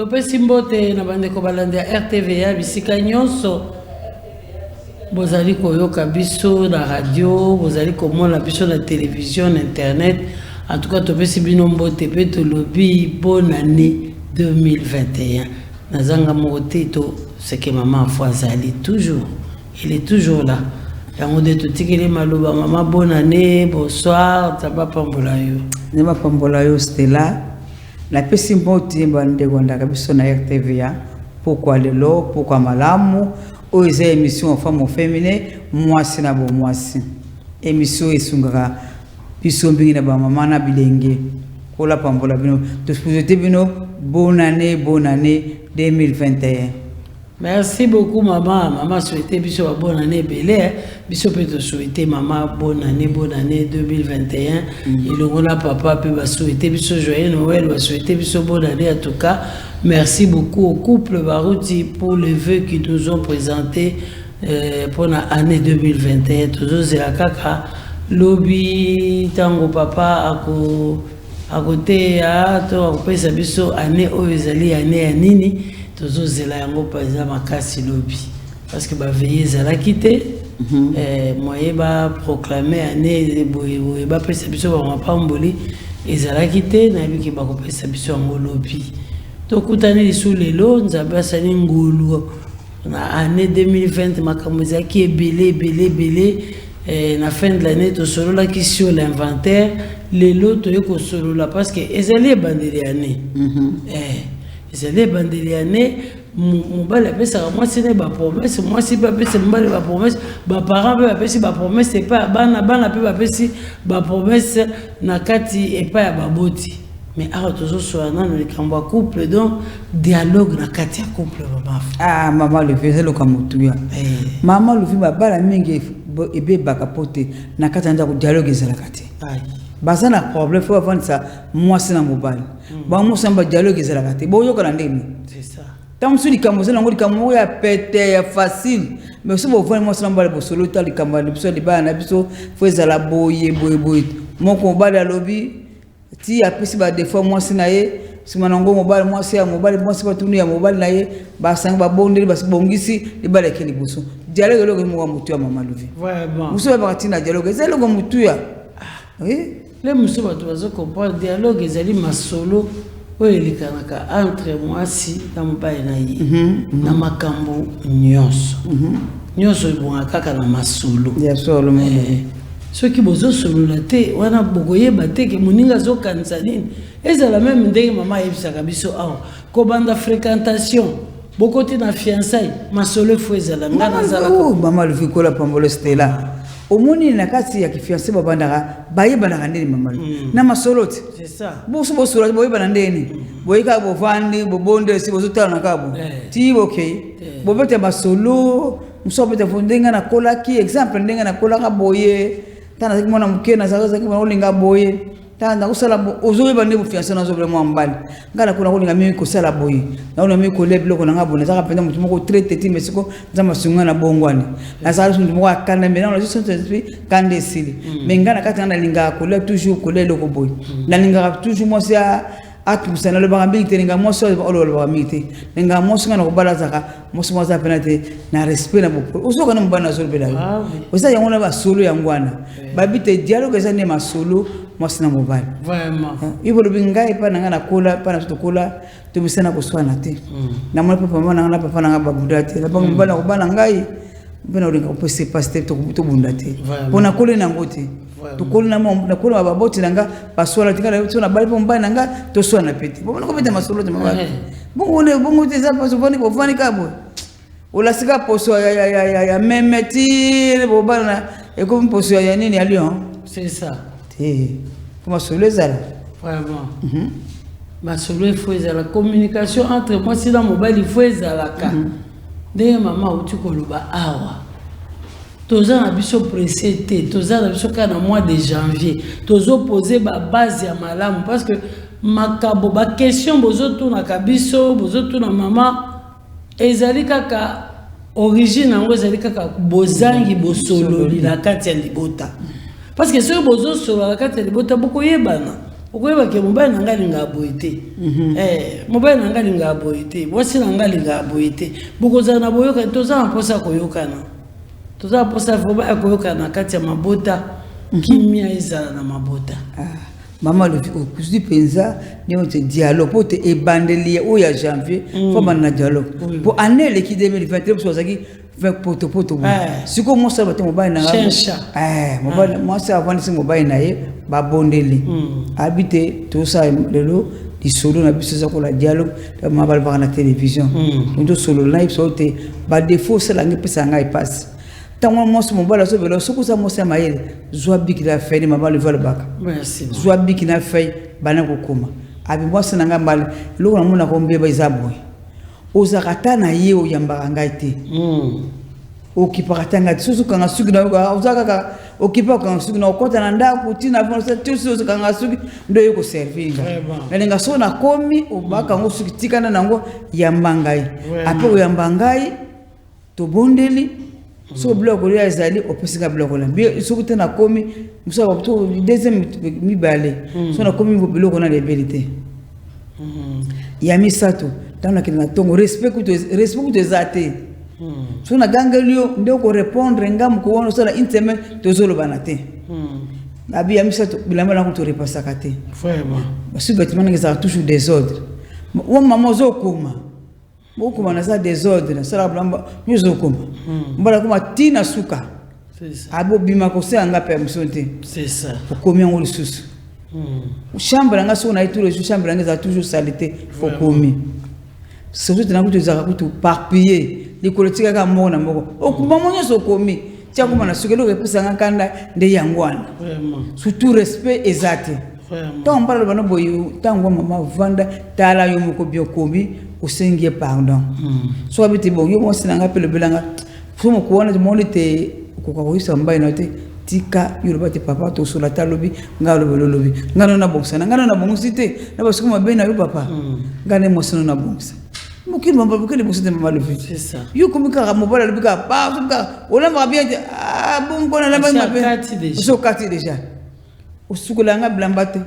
Topesi mbote na bandeko balandi ya RTVA bisika nyonso. Bozali koyoka biso na radio, bozali komona biso na télévision, internet. En tout cas, topesi bino mbote pe tolobi bonne année 2021. Nazanga mote to ce que maman Foazali toujours. Il est toujours là. Yango de tutikele maloba maman bonne année, bonsoir, taba pambola yo. Neba pambola yo Stella. La pesi mbote bande gondaka biso na RTVA. Pourquoi lelo, pourquoi malamu? Oza émission femme au féminin, moi c'est na bon moi c'est. Émission esungaka biso mbingi na ba maman na bilenge. Kola pambola bino. To souhaiter bino bonne année 2021. Merci beaucoup maman. Maman souhaité biso bonne année belé. Biso peut te souhaiter maman bonne année 2021. Et le là papa peut va souhaiter biso joyeux Noël, va souhaiter biso bonne année en tout cas. Merci beaucoup au couple Barouti pour les vœux qu'ils nous ont présentés pour l'année 2021. Toujours c'est la kaka lobby tango papa à côté à toi pesa biso année oyezali année ya nini. Toujours zela yango par exemple makasi lobby parce que ba veiller zala quitter moyen ba proclamer année boye ba pesa biso ba pamboli ezala quitter na lui qui ba ko pesa biso yango lobby to kutani sous les lots nzaba sani ngulu na année 2020 makambo zaki belé na fin de l'année to solo la qui sur l'inventaire les lots to yeko solo la parce que ezali bandeli année c'est les bandelianais mobali apesaka mwasi ne bapromese mwasi mpe apesi mobali bapromese baparent mpe bapesi bapromese epai ya bana mpe bapesi bapromese na kati epai ya baboti mais awa tozosola nano likambo ya couple donc dialogue na kati ya couple mama mama levi ezeloka motuya mama levi babala mingi ebebaka po te na kati ya ndako dialogue ezalaka te baza na problème faut avoir ça mwasi na mobali ba mwasi na dialogue ezalaka te boyoka na ndeni c'est ça tant suli kamoze na ngoli kamo ya pete ya facile mais so bo vona mwasi na mobali bo solo ta likambo ya biso libana na biso faut ezala boye moko mobali alobi ti apesi ba des fois mwasi na ye simana ngo mobali mwasi ba tunu ya mobali na ye ba sanga ba bondeli ba bongisi libala keli boso dialogue lo ko mutu ya mama luvi vraiment muso ba tina dialogue ezalo ko mutu ya oui. Les muso bato bazo comprendre dialogue ezali masolo oyo elikanaka entre mwasi na mobali na ye na makambo nyonso nyonso ebonga kaka na masolo ya solo soki bozosolola te wana bokoyeba te ke moninga azokanisa nini ezala meme ndenge mama ayebisaka biso awa kobanda fréquentation bokoti na fiançailles masolo efo ezala nga nazalaka mama luvikola pambolo Stella omoni na kati ya kifiancé babandaka bayebana ndeni mama na masoloti c'est ça boso sura boyebana ndeni boyika bovandi bobonde si bozotala na kabo ti okay bobete masolo musobete fondenga na kolaki exemple ndenga na kolaka boye tana zaki mona mukena zaki mona olinga boye tana kusala ozoyeba ndebo fiancé na zobele mwa mbali ngala kuna kolinga mimi ko sala boye na ona mimi ko leblo ko nga bona zaka penda mutu moko traité ti mesiko nzama sunga na bongwani na sala sundu moko akana mena na juste esprit kande sili mengana kati na linga ko le toujours ko le ko boye na linga toujours mo sia atusana le barambi telinga mo so olo barambi te linga mo sunga na ko balazaka mo so za penate na respect na boko usoka na mbana zo bela osa yango na ba solo yangwana babite dialogue za ne masolo mwasi na mobali vraiment ibo lobingai pa nanga na kola pa na tukola to bisana ko swana te na mwana papa mwana na papa nanga babuda te na ba mbala ko bana ngai bana olinga ko pese paste to bunda te pona kola na ngote to kola na kola ba boti nanga paswala tingala to na bali pomba nanga to swana pete bona ko pete masolo te mama bongo te za paso boni ko fani kabo ola sika poso ya memeti bo bana e ko poso ya nini ya lion c'est ça comment solo ezala vraiment masolo efo ezala communication entre moi si na mobali efo ezalaka ndenge mama uti koloba awa toza na biso pressé te toza na biso kaka na mois de janvier tozopoze babase ya malamu parce que makabo baquestion bozotunaka biso bozotuna mama ezali kaka origine yango ezali kaka bozangi bosololi na kati ya libota. Parce que si vous avez la carte de bota beaucoup yebana. okoyeba ke mobali nanga linga boyete mobali nanga linga boyete mwasi nanga linga boyete bokozala na boyoka toza mposa koyokana toza mposa foba koyokana kati ya mabota kimia ezala na mabota maman le kusi penza ni on te dialogue pour te ebandeli o ya janvier faut man na dialogue pour année le qui 2023 parce que 20 poto si ko mo sa ba te mobali na mobali moi ça avant si mobali na ye ba bondeli habiter tout ça lelo di solo na biso za ko la dialogue ma ba na télévision ndo solo live so te ba défaut c'est la ngepesa ngai passe tant moi mon bala so velo so ko sa mo sa mayele zwa biki la feni mama le vol baka merci zwa biki na fei bana ko koma abi moi sa nga mbali lo na mona ko mbeba izabo ozakata na ye o yamba ngai te okipakata ngati susu kanga suki na ozaka okipa kanga suki na okota na ndako tina vonsa tusu kanga suki ndo yeko servinga na so na komi obaka ngo suki tikana nango yamba ngai ape o yamba ngai to bondeli so bloko ya ezali opesinga bloko la bi so kutena komi musa ba to deuxième mi balé so na komi bloko na liberté ya misato dans la kina tongo respect que zate so na gangelio ndio ko répondre ngam ko wono so la inteme to zolo banate abi ya misato bilamba na ko to repassa kate vraiment parce que bâtiment ngeza toujours désordre wa maman zo koma beaucoup na ça désordre na sala blamba nyozo koma mbala kuma tina suka c'est ça abo bima ko se anga permission te c'est ça ko komi ngol susu chambre nga so na itule chambre nga za toujours salité ko komi surtout na kutu za kutu parpiller les politiques ka mona moko okuma monyo so komi tia kuma na sukelo ke pesa ngakanda nde yangwana vraiment surtout respect exact vraiment tant mbala bana boyu tango mama vanda tala yo moko biokomi osengie pardon so abiti bon yo mo sinanga pele belanga fumo kuona monde te ko ko isa mbai na te tika yo bati papa to sula talobi ngalo lobi ngano na bongsa ngano na bongusite na basuku mabena yo papa ngane mo sino na bongsa mukini mamba bukeli bongsa mama lobi c'est ça yo komika mobala lobi ka pa on a bien bon bona la mama so kati déjà osukulanga blambate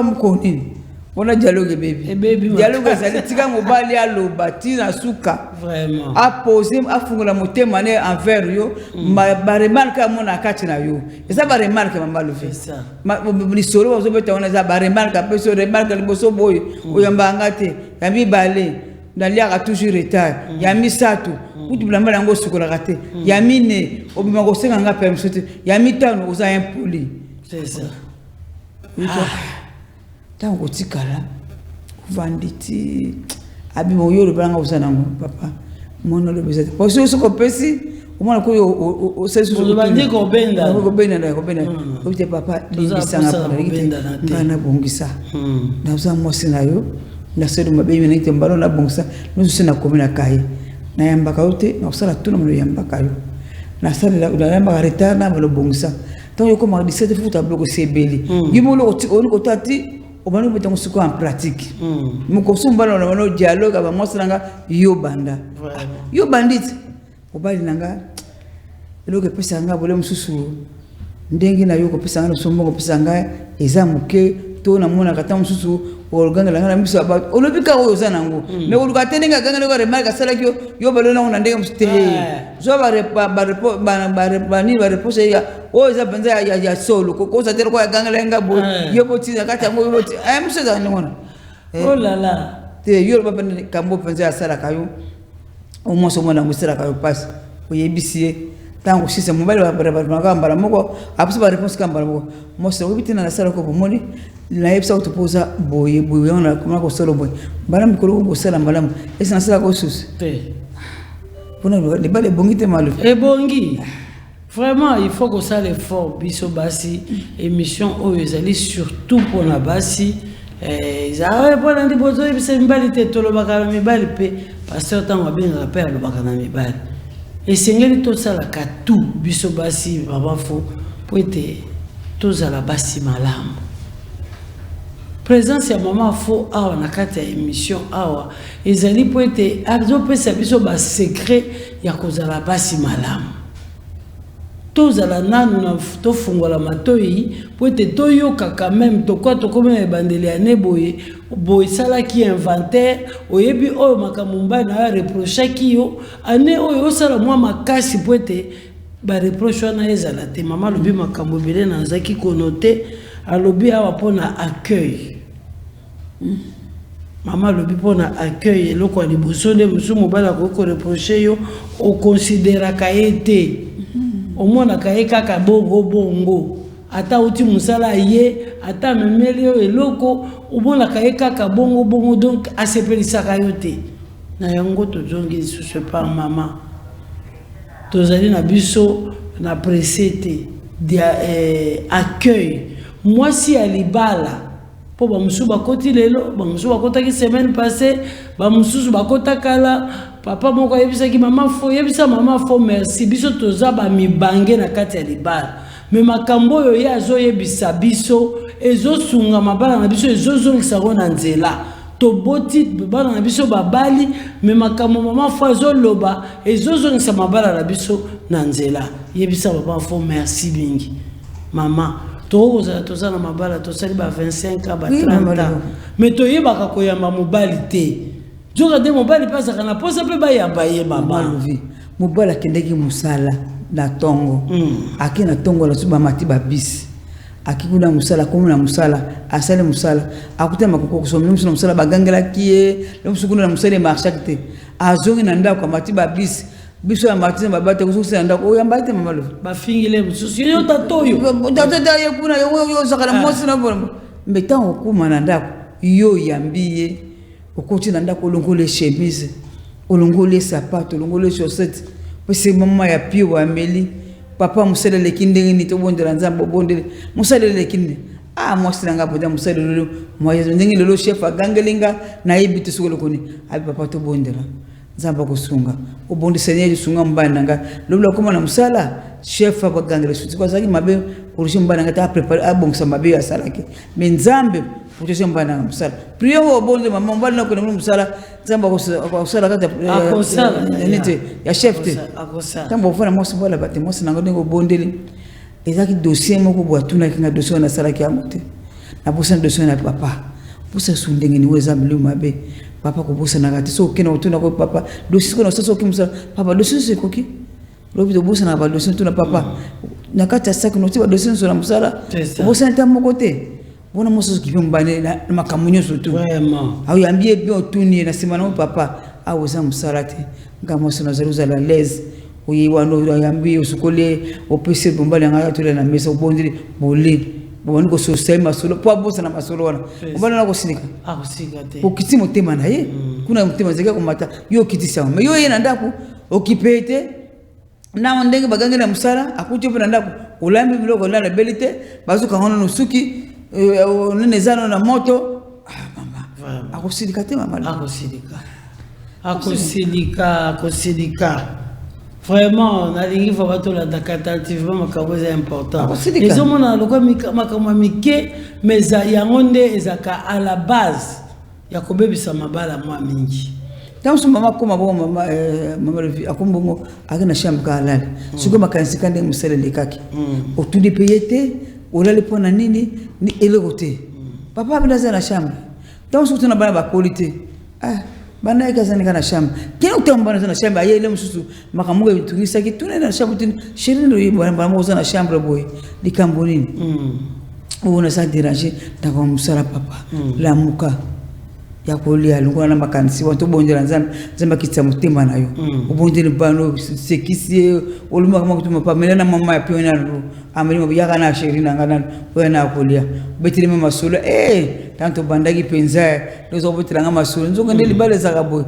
mukoni on dialogue baby dialogue ça tika mobali alobati na suka vraiment a poser a fungula motema ne envers yo ba remarque mona kati na yo eza ba remarque mama lo fait ça ni solo ozo beta on eza ba remarque pe so remarque liboso boy oyamba ngate yambi bale ndalia toujours retard yami satu kuti blamba ngo sukola kate yamine obima ko senga nga permission yami tano oza impoli c'est ça tango tikala vanditi abi mo yoro banga usana ngo papa mono le bezate parce que soko pesi o mona ko o sesu so bandi ko benda o te papa libisanga para ngana bongisa na usa mosina yo na sedu mabebi na ite mbalo na bongisa no sina komina kai na yamba kaute na usala tuna mo yamba kayo na sala la yamba retard na mo bongisa tango ko ma 17 futa bloco sebeli yimo lo ko tati obanu beta musuko en pratique muko sumbala na dialogue ba mosanga yo banda yo bandit obali nanga eloke pesa nga bole mususu ndengi na yo ko pesa nga sombo ko pesa nga eza muke to na mona kata mususu olganga la miso about olobika oyo zanango me oluka tenenga ganga ko remarque sala kyo yo balo na ndenge muste zo ba repose ya o eza benza ya solo ko sa tero ko ganga lenga bo yo boti na kata mo yo boti ay muso za ngona oh la la te yo ba ben kambo benza sala kayo o mo so mona musira kayo pass o yebisie tango sisa mobile ba kambara moko apusa ba réponse kambara moko mo so bitina na sala ko bomoni la yebsa to posa boye on kuma ko solo boy bana mikolo ko sala malamu esa na sala ko sus te pona le bale bongite malu et bongi vraiment il faut que ça l'effort biso basi émission o ezali surtout pour na basi za pour na ndibozo ibise mbali te tolo bakala mibali pe pasteur tango benga pe lo bakana mibali et sengeli to sala ka tout biso basi baba fo pour être tous à la basi malamu présence ya maman fo awa na kati ya émission awa ezali po ete azopesa biso ba secret ya kozala basi malamu tozala nanu na tofungola matoi po ete toyoka quand même tokwa tokoma ebandeli ya ne boye boye salaki inventaire oyebi oyo makambo mbai na reprochaki yo ane oyo osala mwa makasi po ete bareproche wana ezala te mama alobi makambo ebele nazalaki konote alobi awa mpona accueil Maman alobi mpona accueil eloko ya liboso nde mosusu mobali akoki koreproche yo okonsideraka ye te omonaka ye kaka bongo ata uti mosala ye ata amemeli yo eloko omonaka ye kaka bongo donc asepelisaka yo te na yango tozongi lisusu par mama tozali na biso na presse te dia accueil mwasi ya libala po bamususu bakoti lelo bamususu bakotaki semaine passée bamususu bakota kala papa moko yebisaki mama fo yebisa mama fo merci biso toza ba mibange na kati ya libala me makambo oyo ye azoyebisa biso ezosunga mabala na biso ezozongisa ngo na nzela toboti bana na biso babali me makambo mama fo azoloba ezozongisa mabala na biso na nzela yebisa papa fo merci bingi mama toza na mabala tosali ba 25 ans ba 30 ans mais toyebaka koyamba mobali te joka de mobali pasaka na posa pe bayamba ye mama mobali akendeki musala na tongo aki na tongo la suba mati ba bisi aki kuna musala komuna musala asale musala akutema kokosomni musala bagangela kiye le musukuna musala marchakte azongi na ndako mati ba bisi biso ya Martin babate kususa ndako oyamba te mama lo bafingile mususu yo tatoyo tata ye kuna yo zakala mosi na bona mbeta okuma na ndako yo yambiye okoti na ndako olongole chemise olongole sapato olongole chaussette pese mama ya pio wa meli papa musala lekinde ni to bondela nzambo bondele musala lekinde mosi nanga boda musala lolo moyo ndingi lolo chef agangelinga na yebiti sukolo koni abi papa to bondela nzamba kusunga ubondi senyeji sunga mbana nanga lobula koma na musala chef abagangela suti kwa zaki mabe urushi mbana ngata prepare abongsa mabe ya salake menzambe urushi mbana na musala priyo obondi mama mbana na kuna musala nzamba kusala kata nite ya chef te tambo ufana mosi bola bate mosi nanga ngo bondeli ezaki dossier moko bwatuna kinga dossier na salake amote na bosa dossier na papa bosa sundenge ni weza mlu mabe papa kubusa na gati so kina utuna ko papa dosi ko no so kimsa papa dosi se koki lobi do busa na ba dosi tuna papa na kati sa ko tiba dosi so na musala busa nta mokote bona moso kipi mbane na makamunyo so tu vraiment au yambie bi otuni na simana papa au za musala te ngamo so na zeruza la lez uyi wano yambie usukole opese bombale ngaya tule na mesa ubondiri boli bon ko so sema solo po bosa na masolo wana ubana na kusindika te okiti motema na ye kuna motema zeka kumata yo kiti sawa me yo yena ndaku okipete na ndenge bagangela musala akuti pe ndaku ulambi biloko na belite bazuka hono nusuki nene zano na moto mama akusindika te mama akusindika vraiment nalingi fa bato la dakatativement makambo est important les hommes na lokwa makambo mike mais yango nde ezaka à la base ya kobebisa mabala mwa mingi tanso mama koma bo mama revi akombongo akina shamba halal siko makanisi kande musele lekaki otudi payete olale pona nini ni elegote papa bilaza na shamba tanso tuna bana ba qualité bana ikazani kana shamba kile utambana na shamba yele msusu makamuga biturisa kitune na shamba tin shirino yibana moza na shamba boy likambo nini uona sa déranger ndako musala papa la muka ya kolia lungwa na makanisi wato bondela nzamba kitsa mutima nayo ubondele bano sekisi oluma kama kutuma pamela na mama ya piona ro ameli mabiyaka na shirina ngana wena kolia betile mama solo tanto bandaki penza lozo betila ngama solo nzonga ndeli bale zaka boy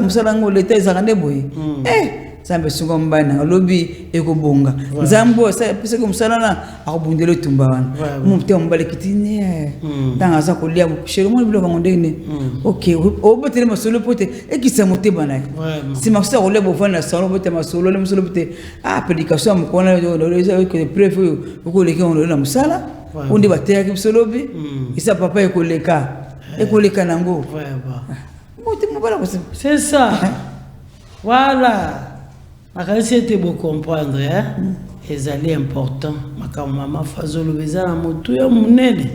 musala ngole teza kande boy zambe sunga mbana lobi ekobonga nzambo sa pese ko musala na akobundele tumba wana mumte mbale kitine tanga za kolia shero mo bilo ngondene okay obetele masolo pote ekisa moteba na si maksa kolia bofana salo bote masolo le masolo bote application mukona le que prévu ko leki on na musala undi bateya kibsolobi isa papa ekoleka nango mote mobala c'est ça voilà. Arrêtez de vous comprendre, hein? ezali important makambo mama fazolo bezana motu ya munene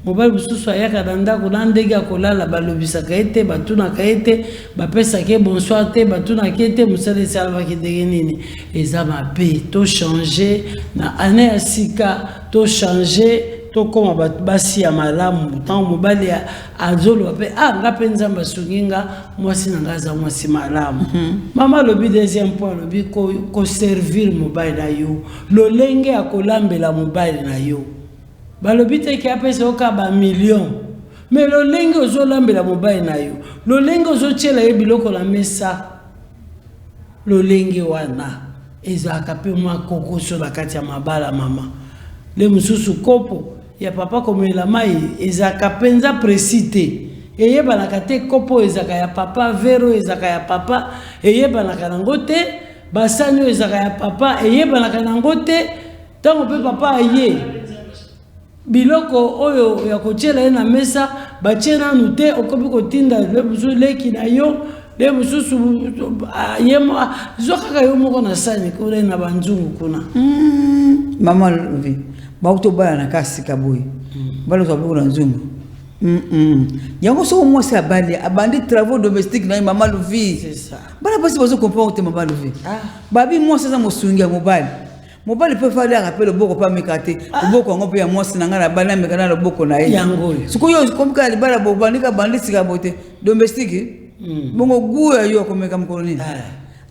mobali bususu ayaka na ndako na ndenge akolala balobisaka ete batunaka ete bapesaka bonsoir te batunaka ete mosala esalabaki ndenge nini eza mabe to changer na ane ya sika to changer to koma basi ya malamu ntango mobali azoloba mpe nga mpe nzambe asungi nga mwasi na nga aza mwasi malamu mama alobi deuxième point alobi koservir mobali na yo lolenge akolambela mobali na yo balobi te ki apesa oka ba million mais lolenge ozolambela mobali na yo lolenge ozotiela ye biloko na mesa lolenge wana ezalaka mpe mwa kokoso na kati ya mabala mama le mosusu kopo ya papa komela mai ezalaka mpenza presi te eyebanaka te kopo ezalaka ya papa vero ezalaka ya papa eyebanaka nango te basani oyo ezalaka ya papa eyebanaka nango te ntango mpe papa aye biloko oyo ya kotiela ye na mesa batie nanu te okomi kotinda le mosusu leki na yo le mosusu zokaka yo moko na sani kuna na banzungu kuna mama lobi bautobala na kasi kaboy balo sabu na nzungu yango so mwasi abandi travaux domestiques na mama lobi c'est ça bala basi bazo comprendre mama lobi babi mwasi za mosungi ya mobali mobali peut faire un rappel au boko pas mekate au boko ngo pe ya mwasi na ngana bana mekana le boko na ye yango suko yo comme ka libala bo bandika bandisi ka bote domestique bongo gu yo komeka mkoloni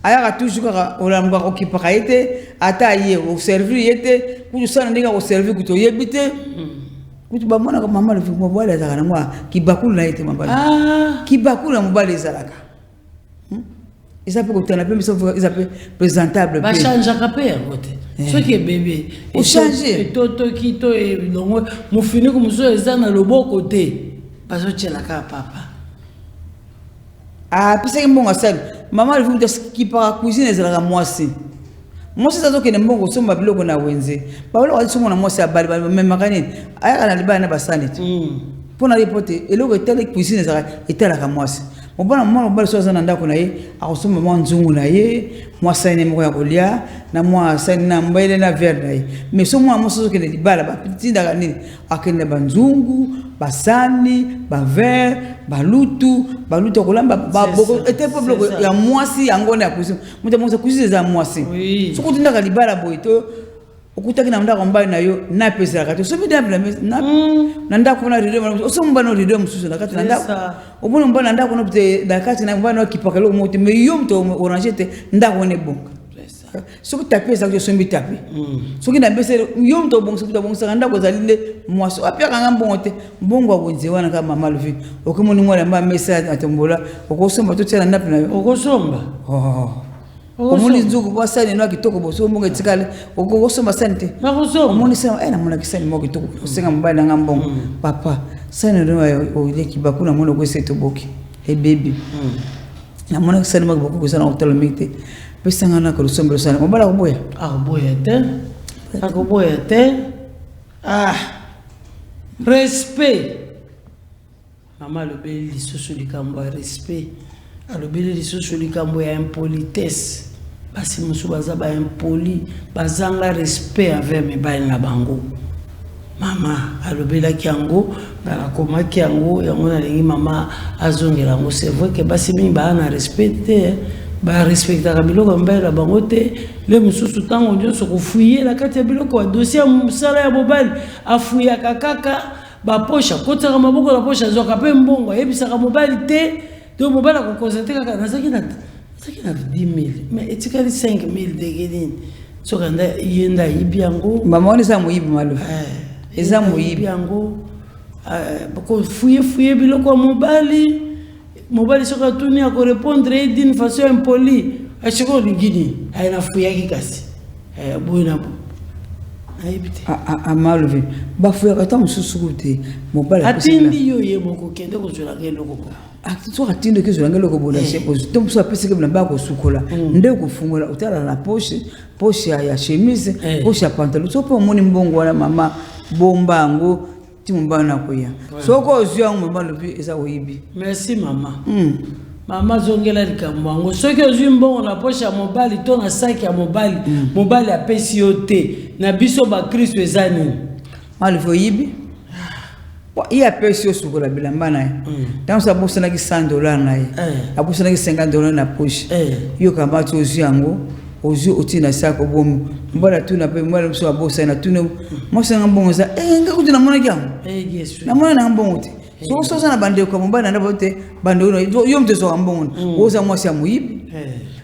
aya toujours ka olamba ko kipaka ete ata ye au servir yete ku sana ndika ko servir ku to yebite ku ba mona ko mama le fumo bala za kana mwa kibakulu na ete mabali kibakulu na mobali zalaka ils appellent autant la même ils appellent présentable ba changer kapé côté ce qui est bébé ou changer toto kito et donc mo fini comme ça eza na loboko te ba so tshela ka papa pisa mbongo sana mama le fumo qui par cuisine ezalaka mwasi mwasi zazo ke mbongo somba biloko na wenze ba wala somo na mwasi abali même makani aya na libana basani pona ripote eloko etale cuisine ezalaka etalaka mwasi mobana mwana mobali so azana ndako na ye akosoma mwa nzungu na ye mwa sani moko ya kolia na mwa sani na mbele na verre na ye mais so mwa moso ke libala ba tinda nini akende banzungu basani ba verre balutu kolamba ba boko ete problème ya mwasi yango na kuzi muta kuzi za mwasi so ko tinda libala boito okutaki na ndako mbali na yo na pesa kati so bidable na ndako na rido so mbano rido msusu na kati na ndako obona mbana ndako no pete na kati na mbano kipaka lo moto me yo mto orange te ndako ne bonka so ko taper ça que so mbi taper so ki na bese yo mto bonga ndako zalinde mwaso apia kanga mbongote mbongo abonze wana kama mama luvi okomoni mwana mba message atombola okosomba to tsela ndapi na yo okosomba omoni nzuku kwa sani no kitoko boso mbongo tsikale okosomba sante bakosomba omoni sema na mona kisani mo kitoko kusenga mbali na mbongo papa sani no ile kibakuna mona kwese toboki e baby na mona kisani mo boku kusana hotelo mite pesa ngana ko somba sana mbala kuboya akoboya te respect mama lobeli lisusu likambo ya respect alobeli lisusu likambo ya impolitesse basi musu baza ba impoli bazanga respect envers mibali na bango mama alobelaki yango banakomaki yango na lengi mama azongela yango c'est vrai que basi mingi baa na respect te barespectaka biloko mibali na bango te le mosusu ntango nyonso kofuyela kati ya biloko ya dossier ya mosala ya mobali afuyaka kaka baposha kotaka maboko na posha azwaka mpe mbongo ayebisaka mobali te to mobali akokonsente kaka nazaki na 10 000 mais etikali 5 000 ndenge nini soki nda ye nda ayibi yango mama wana eza moyibi malo eza moyibi yango kofuye biloko ya mobali soki atuni akorépondre d'une façon impolie asiko olingini aye nafuyaki kasi boye na bo ayebi te amalovi bafuyaka ta mosusu te mobali atindi yo ye moko kende kozwelanga eloko bo soki atindi kozwelanga eloko bo na chemise to mosusu apesaki bilamba kosukola nde kofungola otala na poche ya chemise poche ya pantalon so mpe omoni mbongo wana mama bomba yango ti mobali na koya soko ozwi yango mobali lobi eza oyibi merci mama Maman zongela likambo. Ce que je bon na poche à mobile, ton na sac à mobile, mobile a PCOT. Na biso ba Christ ezani. Mal voyibi. Il y a PCO sur la bilamba na. Dans sa bourse na $100 na. La bourse na $50 na poche. Yo kama tu oziango. Ozu otina sako bomu mbala tuna pe mbala mso abosa na tuna mo sanga bongo za nga kuti na mona kyango yesu na mona na mbongo te so sana bande ko mbala na bote bande yo mte so mbongo oza mo sia muyibi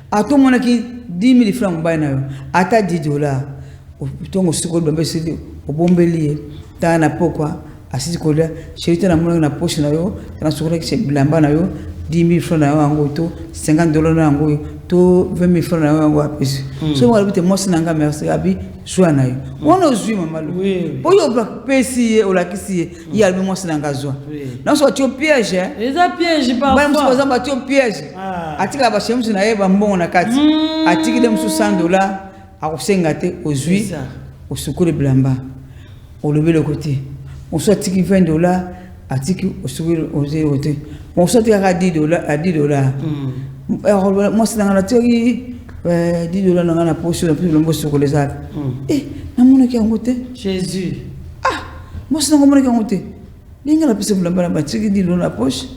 ato mona ki 10,000 francs mbala na yo ata $10 tongo siko bambe sidi obombelie ta na pokwa asisi kola sherita na mona na poche na yo na sukura ki bilamba na yo 10,000 francs na yo ango to $50 na ango to 20,000 francs na yo apesi so mo alibite mo sinanga merci abi joie na yo wono zui mama lu po yo pesi o la kisi ya albi mo sinanga joie non so tu piège les a piège parfois ba mso bazamba tu piège atika ba shemsu na yeba mbongo na kati atiki de mso $100 akusenga te ozui osukule blamba o lever le côté on soit tiki $20 atiki osukule ozui côté on soit à $10 à $10 moi c'est dans la théorie $10 dans la poche la plus longue sur les arts na mona ki ngote Jésus moi c'est dans mona ki ngote linga la pese blamba ba tiki $10 dans la poche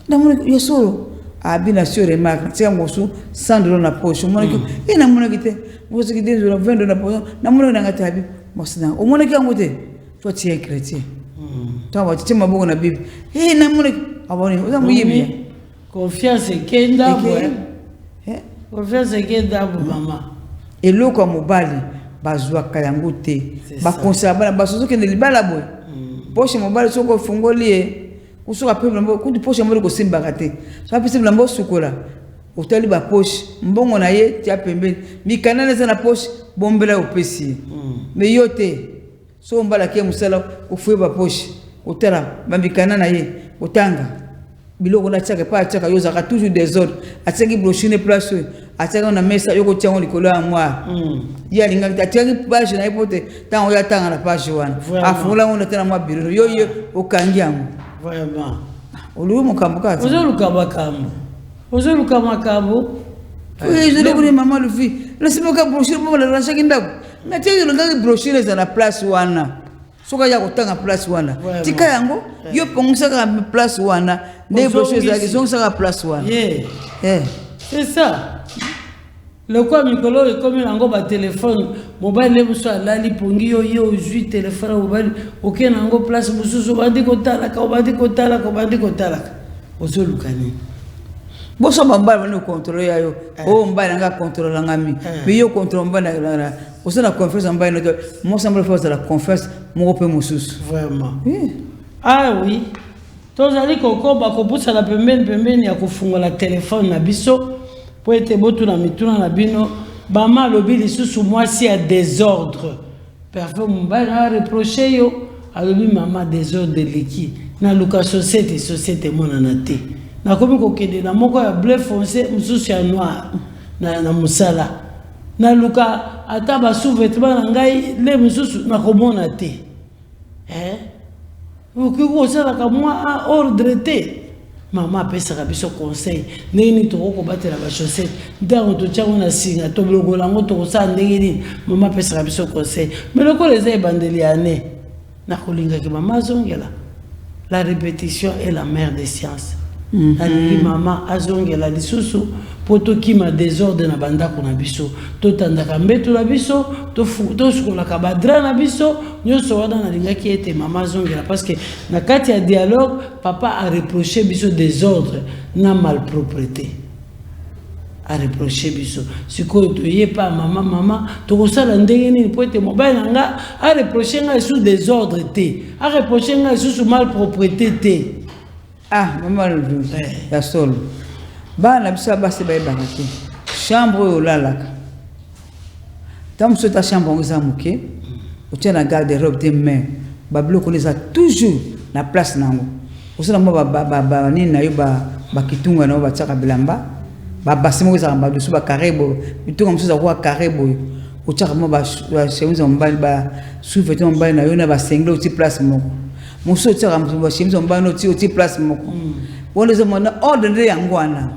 na mona yo solo abina sur remarque tiens ngosu $100 dans la poche mona ki na mona ki te vous qui $10 $20 dans la poche na mona na ngata abi moi c'est dans mona ki ngote toi tu es chrétien toi va tu maboko na bible na mona abone oza muyibi confiance kenda confiance kenda maman eloko mobali bazwa kayango te ba conserver ba sozo kende libala boy poche mobali soko fungoli kusuka pepe mbo kuti poche mbo ko simba te so pese mbo sukola otali ba poche mbongo na ye tia pembeni mikanana za na poche bombela opesi me yote so mbala ke musala ofuye ba poche otala bambikana na ye otanga biloko na tsaka pa tsaka yoza ka toujours des ordres atsaki brochine place atsaka na mesa yoko tsango likolo ya mwa ya linga tatsaki page na ipote tango ya tanga na page wana afula ngona tena mwa biro yo okangi yango vraiment olu mukambo ka ozo lukama kabo je le connais maman le fi laisse-moi ka brochine pour la rachaki ndako na tsaki longa brochine za na place wana soka ya kotanga place wana tika yango yo pongusaka place wana ne brochures za kizongusaka place wana c'est ça le quoi mikolo est comme nango ba téléphone mobile le muso alali pongi yo ozui téléphone mobile oke nango place mususu bandi kotala ozolukani boso mbala bana contrôler yayo o mbala nga contrôler ngami mais yo contrôler mbala na osana confiance mbala no mo semble faire la confiance mo pe mususu vraiment oui tozali kokoba kopusa la pembeni ya kufungola téléphone na biso po ete botu na mituna na bino bama lobi lisusu mwasi ya désordre parfois mbala reprocher yo alobi mama désordre leki na luka société mona na te na komi kokende na moko ya bleu foncé mususu ya noir na musala na luka ata ba sous-vêtements na ngai le mususu na komona te okiko sala ka moi ordre te mama pesa biso conseil nini to ko batela ba chaussette ndango to tsango na singa to blogola ngo to sa ndengini mama pesa biso conseil mais loko les ebandeli ane na kolinga ki mama zongela la répétition est la mère des sciences. Maman azongela lisusu poto kima désordre na bandako na biso to tandaka mbeto na biso to sukola ka badra na biso nyoso wana na linga ki ete mama azongela parce que na kati ya dialogue papa a reproché biso désordre na malpropreté a reproché biso sikoyo to ye pa mama to kosala ndenge nini po ete mobile nanga a reproché nga sous désordre te a reproché nga sous malpropreté te. Maman le ya solo bana bisa basi baibaka te chambre oyo olalaka ntango mosu ta chambre yango eza moke otia na garde robe te mais babiloko eza toujours na place nango osala mwa banini na yo bakitunga na yo batiaka bilamba babasi moko ezaka badusu bacarré boyo bitunga mosusu akoka carré boyo otiaka mwa bachemise mobali basous-vêtements mobali na yo na basengle oti place moko mosusu otiaka bachemise mobali oti place moko on les a ordre de yangwana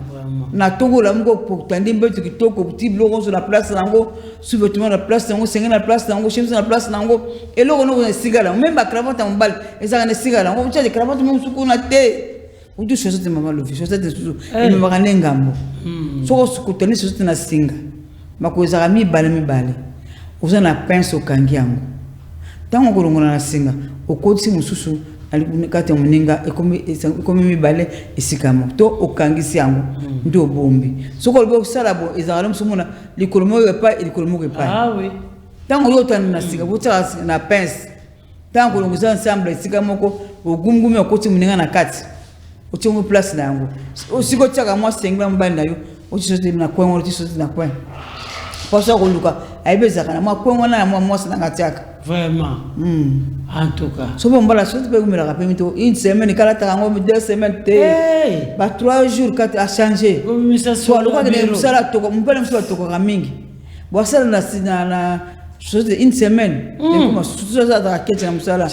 na tongo la mgo pour tandi mbetu kitoko petit bloc sur la place nango sous-vêtement la place nango senga la place nango chemise la place nango et là on a cigare même ba cravate en balle et ça na cigare on tient des cravates même suko na té ou tout chose de maman le fils chose de tout et me makane ngambo soko suko tani chose na singa makoza mi bale uza na pince okangi yango tango kolongola na singa okotisi mususu alikate muninga ekomi mibale esikamo to okangisi yango ndo bombi soko libo kusala bo ezala musumuna likolomo yepa likolomo yepa ah oui tango yotana na singa botsa na pince tango kolongoza ensemble esikamo ogumgumi okoti muninga na kati otingo place na yango osiko tsaka mwa sengla mbali na yo otisote na kwengo otisote na kwengo paso koluka aibezaka na mwa kwengo na mwa mwasa na ngatiaka vraiment en tout cas so bon bala so pe kumela ka pemito une semaine kala ta ngo 2 semaines te ba 3 jours 4 a changer so lo ka ne musala to ko mpele musala to ko mingi bo sala na chose une semaine et comme so ça da kete na musala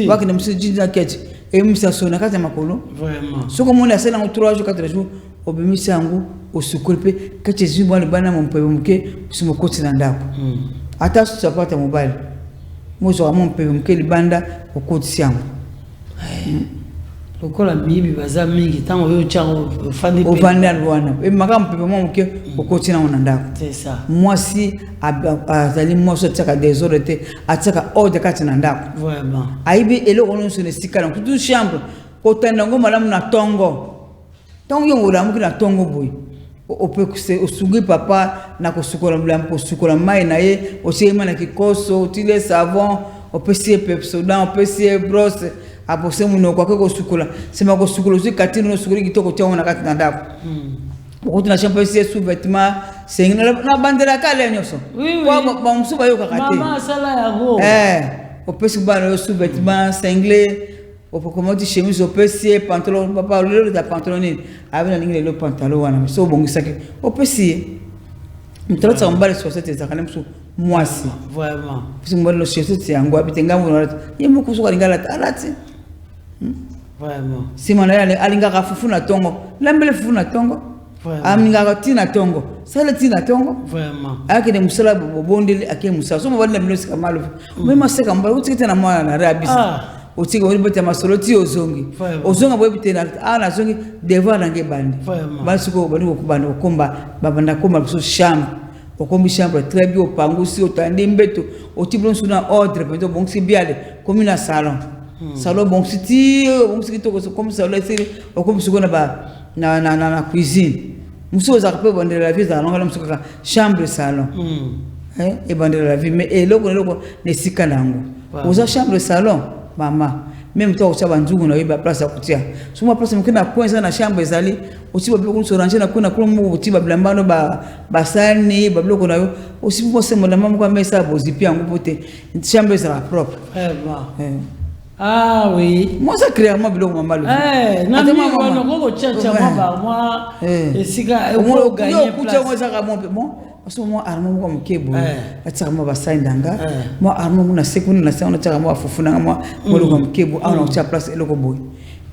wa ke ne musala jinja kete et musala so na kata makolo vraiment so ko mona sala ngo 3 jours 4 jours obimisa yango osukulpe kete zimbo le bana mo mpebe muke simo koti na ndako ata so sapata mobile mozo mon pe mkeli banda okotisi yango lokola mibi baza mingi tango yo chango fandi pe ovanda lwana e makam pe mo mke okotisi na ndako c'est ça moi si azali mo so tsaka des ordres te atsaka ordre kati na ndako vraiment aibi eloko no so ne sikala kutu chambre kotanda ngo malamu na tongo yo ngola mki na tongo boy ope osugi papa na kosukola blanc kosukola mai na ye osema na kikoso otile savon opesi pepsodent opesi brosse apose muno kwa kosukola sema kosukola usi katino no sukuli kitoko tia na kati na ndako okuti na chambre si sous-vêtement sengina na bandera kale nyoso kwa ba msuba yo kakate mama sala ya go opesi bana sous-vêtement singlé comment tu chemise opesi pantalon papa le da pantalon avec la ligne le pantalon wana so bongisa ke opesi mtalo tsa mbale société za kana mso mwasi vraiment puisque mbale lo société yango abitenga mwana yemo kusuka lingala alati vraiment si mwana yale alinga kafufuna tongo lambele fufuna tongo aminga katina tongo sala tina tongo vraiment ake de musala bobondeli ake musala so mbale na sika malo mema seka mbale utikete na mwana na rabisa otika woni bete masoloti ozongi ozonga boye bitena ana zongi devant nange bandi basiko bani okubana okomba babanda komba so chambre okombi chambre très bien opangusi otandi mbeto otiblo suna ordre pento bongsi biale comme na salon salon bongsi ti bongsi kitoko comme ça le siri okombi siko na ba na cuisine muso za pe bandela la vie za longa muso ka chambre salon et bandela la vie mais eloko ne sika nango oza chambre salon mama même toi aussi banzungu na yeba place akutia suma place mkina kwenza na chambre ezali aussi bablo ko sorange na kuna mu uti bablambano basani bablo ko nayo aussi mo semo la mama kwa mesa bozipi yango pote chambre sera propre ah oui moi ça crée moi bilo mama lo na mama ko chacha moi esika ko gagner place moi ça ka bon parce que moi armo ko mkebo ataka mo basindanga moi armo na sekunde na sekunde ataka mo afufuna moi ko mkebo ana utia place eloko boy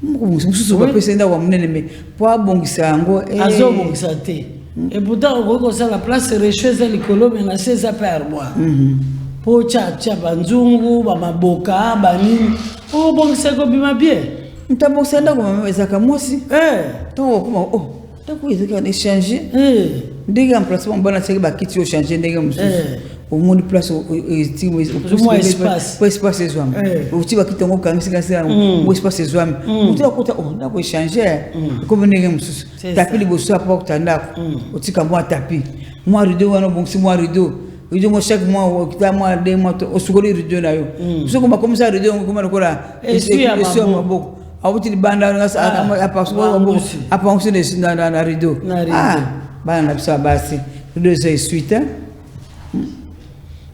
mususu ba pesa nda wa munene me po abongisa yango azobongisa te et pourtant ko ça la place recheuse likolo mais na cesa per moi po cha banzungu ba maboka banini o bongisa ko bima bien ntabongisa nda ko mama ezaka mosi to ko tako ezaka na changer ndenge emplacement bana tseki ba kiti o changer ndenge mususu au monde place estimo espace ezwam uti ba kiti ngo kangisika sera mo espace ezwam uti akota na ko changer comme ndenge mususu tapi liboso apa okutandako utika mo tapi mo rideau wana bongsi mo rideau ijo mo chaque mois okita mo 2 mois osukoli rideau na yo soko ba comme ça rideau ngo kuma kola esio maboko awuti banda ngasa apa soko apa onse na rideau bana na bisa basi rideau suite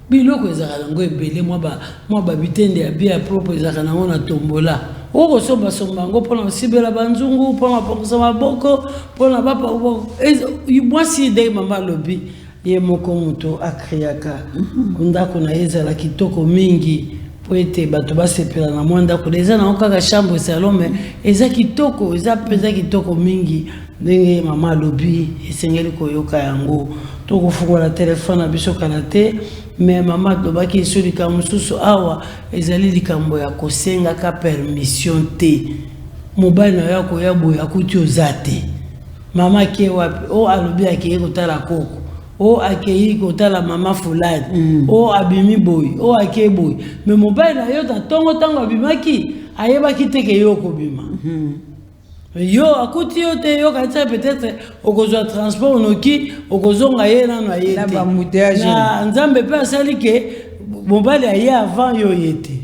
biloko ezaka ngo ebele moi ba bitende ya bien propre ezaka nango na tombola oko somba ngo pona sibela banzungu pona pokisa maboko pona bapa moi si de mama lobi ye moko muto akriaka ndako na ezala kitoko mingi po ete bato basepela na mwanda ko eza na okaka chambre salon mais eza kitoko eza peza kitoko mingi ndenge mama alobi esengeli koyoka yango tokofungola telefone na biso kala te mais mama tobaki eso likambo mosusu awa ezali likambo ya kosengaka permission te mobali na yo koya boye akuti oza te mama ke wapi o alobi akeye kotala koko o akei kotala mama fulani o abimi boy o akei boy mais mobile na yo tango abimaki ayebaki te ke yo kobima yo akuti yo te yo kati peut-être okozwa transport noki okozonga ye nano ayete na ba mutage na nzambe pe asali ke mobile aye avant yo yete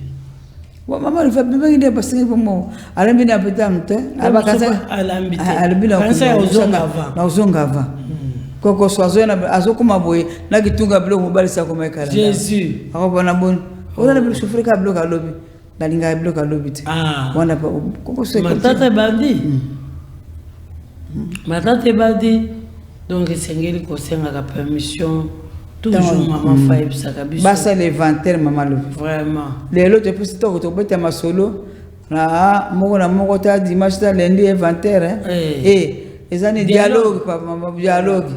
mama le fait bébé il est passé pour moi alambi na petamte abakaza alambi te alambi na ozonga avant koko swazo na azokuma boye na kitunga bilo mobali sa koma kala Jésus akobona bon ona na bilo souffrir ka bilo ka lobi nalinga bilo ka lobi te wana koko se matata bandi donc sengeli ko senga ka permission toujours maman faib sakabiso basa l'inventaire maman lobi vraiment les autres puis to beta masolo na moko ta dimanche ta lundi inventaire ezani dialogue papa mama dialogue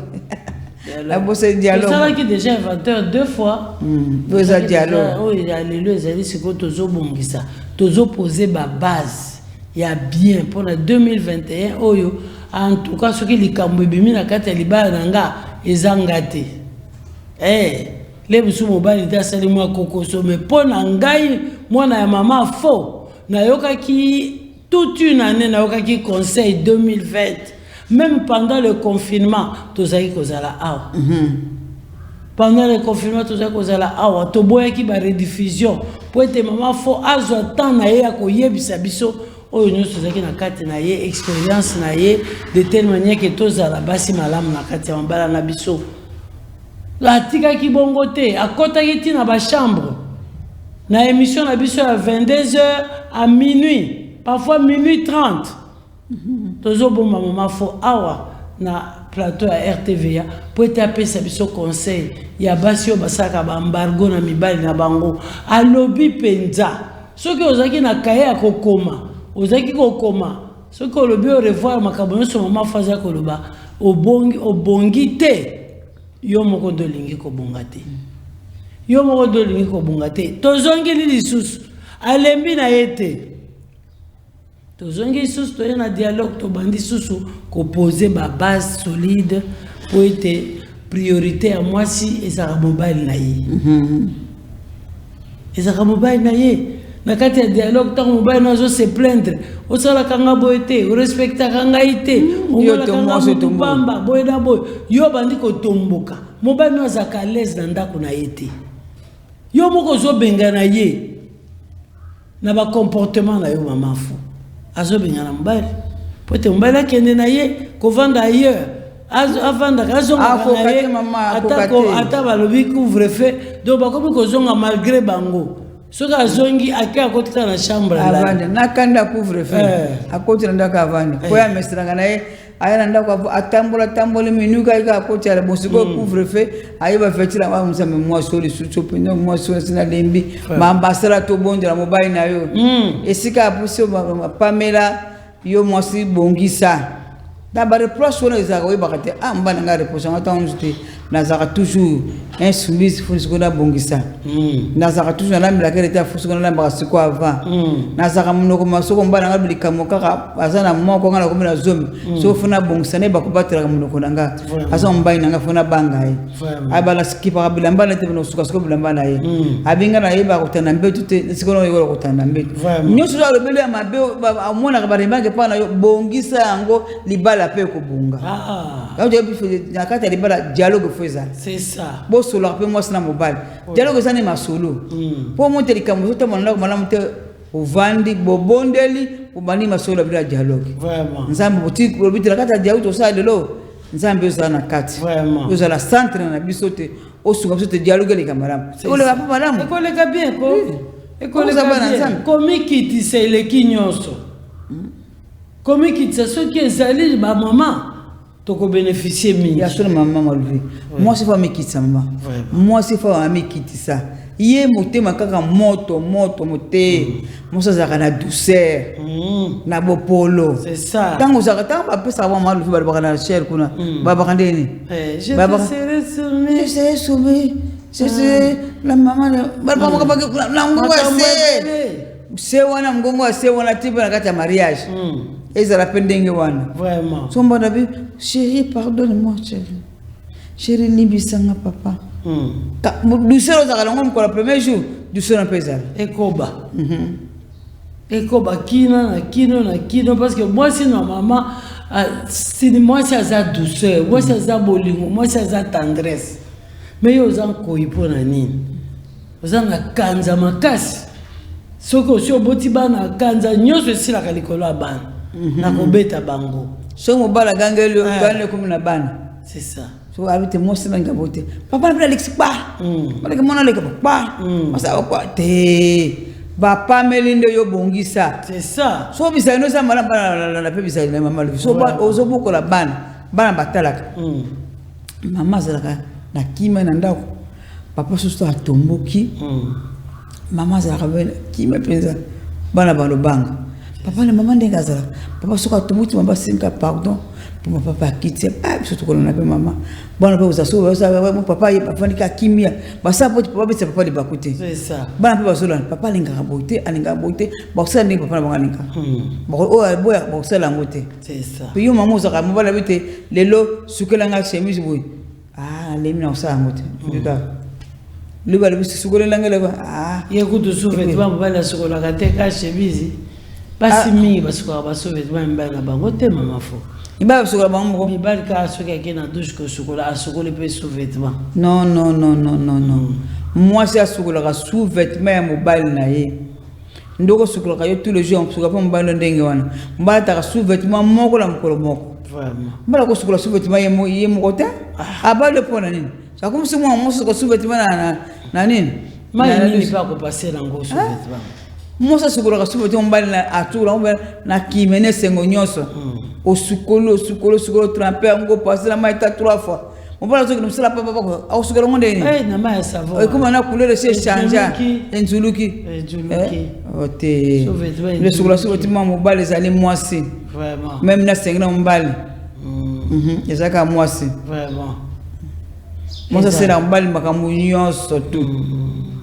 la bosse dialogue ça là qui déjà inventeur deux fois deux dialogue oh il a les ezali siko tozo bongisa tozo poser ba base ya bien pour la 2021 oyo en tout cas ce qui likambo bimi na kata libala nanga ezangate le bisu mobali ta sali mwa kokoso mais pona ngai mwana ya mama fo na yoka ki toute une année na yoka ki conseil 2020 même pendant le confinement tozaki kozala awa pendant le confinement tozaki kozala awa toboyaki ba rediffusion po ete mama fo azwa temps na ye ya koyebisa biso oyo nyonso tozaki na kati na ye expérience na ye de telle manière que tozala basi malamu na kati ya mabala na biso atikaki bongo te akotaki ntina ba chambre na émission na biso à 22h à minuit parfois minuit 30 tozo bomba mama fo awa na plateau à RTVA pour taper sa biso conseil ya basio basaka ba embargo na mibali na bango alobi penza soki ozaki na kaya ya kokoma ozaki kokoma soki olobi au revoir makabo nyonso mama fo aza koloba obongi te yo moko dolingi kobonga te yo moko dolingi kobonga te tozongeli lisusu alembi na ye te tozongi lisusu toye na dialogue tobandi susu koposer ba base solide po ete priorité ya mwasi ezaka mobali na ye ezaka mobali na ye na kati ya dialogue ntango mobali na azo se plaindre osalaka nga boye te orespectaka ngai te omolaka nga motu pamba boye na boye yo bandi kotomboka mobali na azalaka à l'aise na ndako na ye te yo moko ozobenga na ye na bacomportement na yo mama fo azobenga na mobali po ete mobali akende na ye kovanda ailleurs avandaka azongaka na ye ata balobi couvre-feu donc bakomi kozonga malgré bango soki azongi ake akotika na chambre avanda nakanda couvre-feu akoti na ndako avanda po ya mesiranga na ye aya na ndako atambola minuka ika akoti ala bosiko couvre-feu ayeba fetira wa msame mwasi oli suso pendo mwasi sina lembi mambasala to bondela mobali na yo esika apusi Pamela yo mwasi bongisa da ba reproche wona ezaka oyebaka te mbana nga reproche ngata onjute nazaka toujours insoumise fusiko na bongisa nazaka toujours na mbila kere ta fusiko na mbaka siko avant nazaka munoko masoko mbana nga bilikamo kaka azana moko nga na komela zomi so funa bongisa ne bakubatira munoko nanga aso mbai nanga funa banga ye abala skipa bilamba na te no suka siko bilamba na ye abinga na yeba kutana mbetu te siko no yeba kutana mbetu nyoso za lobele ya mabe amona ka barembange pana yo bongisa yango libala pe ko bunga quand je bi na kata libala dialogue feza c'est ça bo solo pe moi na mobile dialogue ça ne masolo po monter likamu to mona ko malamu te ovandi bobondeli ubani masolo bila dialogue vraiment nzambe boutique robitira kata dialogue to sa lelo nzambe za na kati vraiment yo za la centre na bisote osuka bisote dialogue le kamaramu ole ka pa malamu ekole ka bien ko ekole ka bien komikiti c'est le kinyoso komikiti ça ce qui ezali ba maman toko bénéficier mingi. Ya solo maman malvi. Moi c'est pas me quitter ça maman. Moi c'est pas me quitter ça. Yé moté makaka moto moté. Moi ça na douceur. Na bopolo. C'est ça. Tant vous arrêtez pas peut savoir malvi ba na cher kuna. Ba ba ndeni. Je serai soumis. Je serai soumis. C'est la maman ba ba na ngongo c'est wana mgongo c'est wana type na kata mariage. Et ça la pendenge wana. Vraiment. Somba dabi chérie pardonne-moi chérie. Chérie libisanga papa. Douceur za kalongo ko la premier jour douceur na pesa. Ekoba. Ekoba kino parce que moi c'est ma maman c'est moi c'est ça douceur, moi c'est ça bolingo, moi c'est ça tendresse. Mais yo zan ko ipona nini. Ozan na kanza makasi. Soko sio boti bana kanza nyoso sila kalikolo abana. Na kobeta bango. So mobala gangelo gane comme na bana. C'est ça. So habite moi c'est nga boté. Papa na Alex ba. Mala ke mona le ba. Masa kwa te. Ba pamelinde yo bongisa. C'est ça. So bisa no sa mala na pe bisa na mama le. So ba ozo boko la bana. Bana batalaka. Mama zalaka na kima na ndako. Papa sosto atomboki. Mama zalaka kima penza. Bana balo banga. Papa na maman ndenga zala. Papa soka tumuti mamba sinka pardon pour papa quitter pas surtout qu'on appelle maman. Bana pe uzaso mon papa yi papa nika kimia. Basa papa be papa de bakote. C'est ça. Bana pe basola papa linga boité alinga boité. Boxa ndenge papa na bangalinga. Bako o boya boxa la ngote. C'est ça. Puis yo maman zaka mobala bete lelo sukela nga chemise boy. Ah lemi na usa ngote. Ndika. Le bala bisu sukela ngela ah. Yekutu sous-vêtement bala sukola kateka chemise. Basi mingi basukola ba sous-vêtement mbana bango te mama fo. Iba sukola bango. Bibali ka soka kena douche ko sukola asukole pe sous-vêtement. Non. Moi c'est sukola sous-vêtement mobile na ye. Ndoko sukola yo tous les jours sukola pa mobile ndenge wana. Mbala ta sous-vêtement moko la mokolo moko. Vraiment. Mbala ko sukola sous-vêtement ye moko te. Abale pona nini? Ça comme si moi sukola sous-vêtement na nini? Mais il pas ko passer dans go sous-vêtement. Moi ça sukola sous-vêtement mbala na atula na kimene sengo nyoso. Au sukolo trempé ngo passer la maïta 3 fois. On va dire que nous c'est la papa au sukolo monde ni. Eh na ma savon. Et comment on a coulé le changer enzuluki. Ote. Le sukolo mobile les aller moisi. Vraiment. Même na sengo mobile. Ezaka moisi. Vraiment. Moi ça c'est la mobile makamu nyonso tout.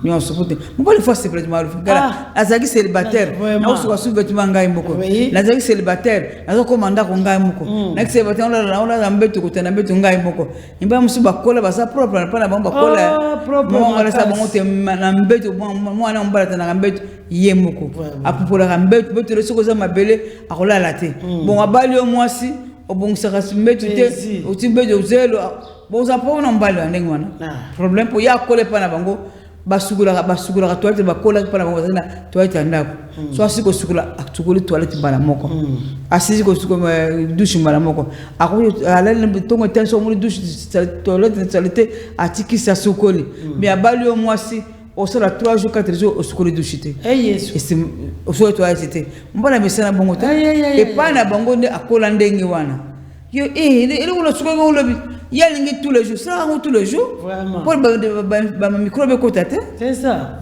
Nyonso pote. Mobile fois c'est pratiquement azaki célibataire. Na usuka sous-vêtement ngai moko. Nazaki célibataire. Nazo komanda ko ngai moko. Na célibataire on la mbeto ko tena mbeto ngai moko. Imba musu bakola basa propre na bamba kola. Mo ngala sa bango te na mbeto mo na mbala tena mbeto ye moko. Apopola mbeto mbeto le soko za mabele akola la te. Bon abali o mwasi obongisa mbeto te. O timbeto zelo. Bon za po na mbala ndenge wana. Problème pour ya kola pa na bango. Basukula toilette bakola pa na bango na toilette ndako. So asiko sukula atukuli toilette bala moko. Asisi ko sukuma douche bala moko. Ako ala tongo tenso mo douche toilette salite atiki sa sukoli. Mais abali o mwasi o sera 3 jours 4 jours o sukoli douche te. Eh yesu. Et o so toilette te. Mbona mesana bango te. Et pa na bango ne akola ndenge wana. Yo ele ko sukoli ko lobi. Yalingi tous les jours, ça tous les jours. Vraiment. Pour le microbe côté. C'est ça.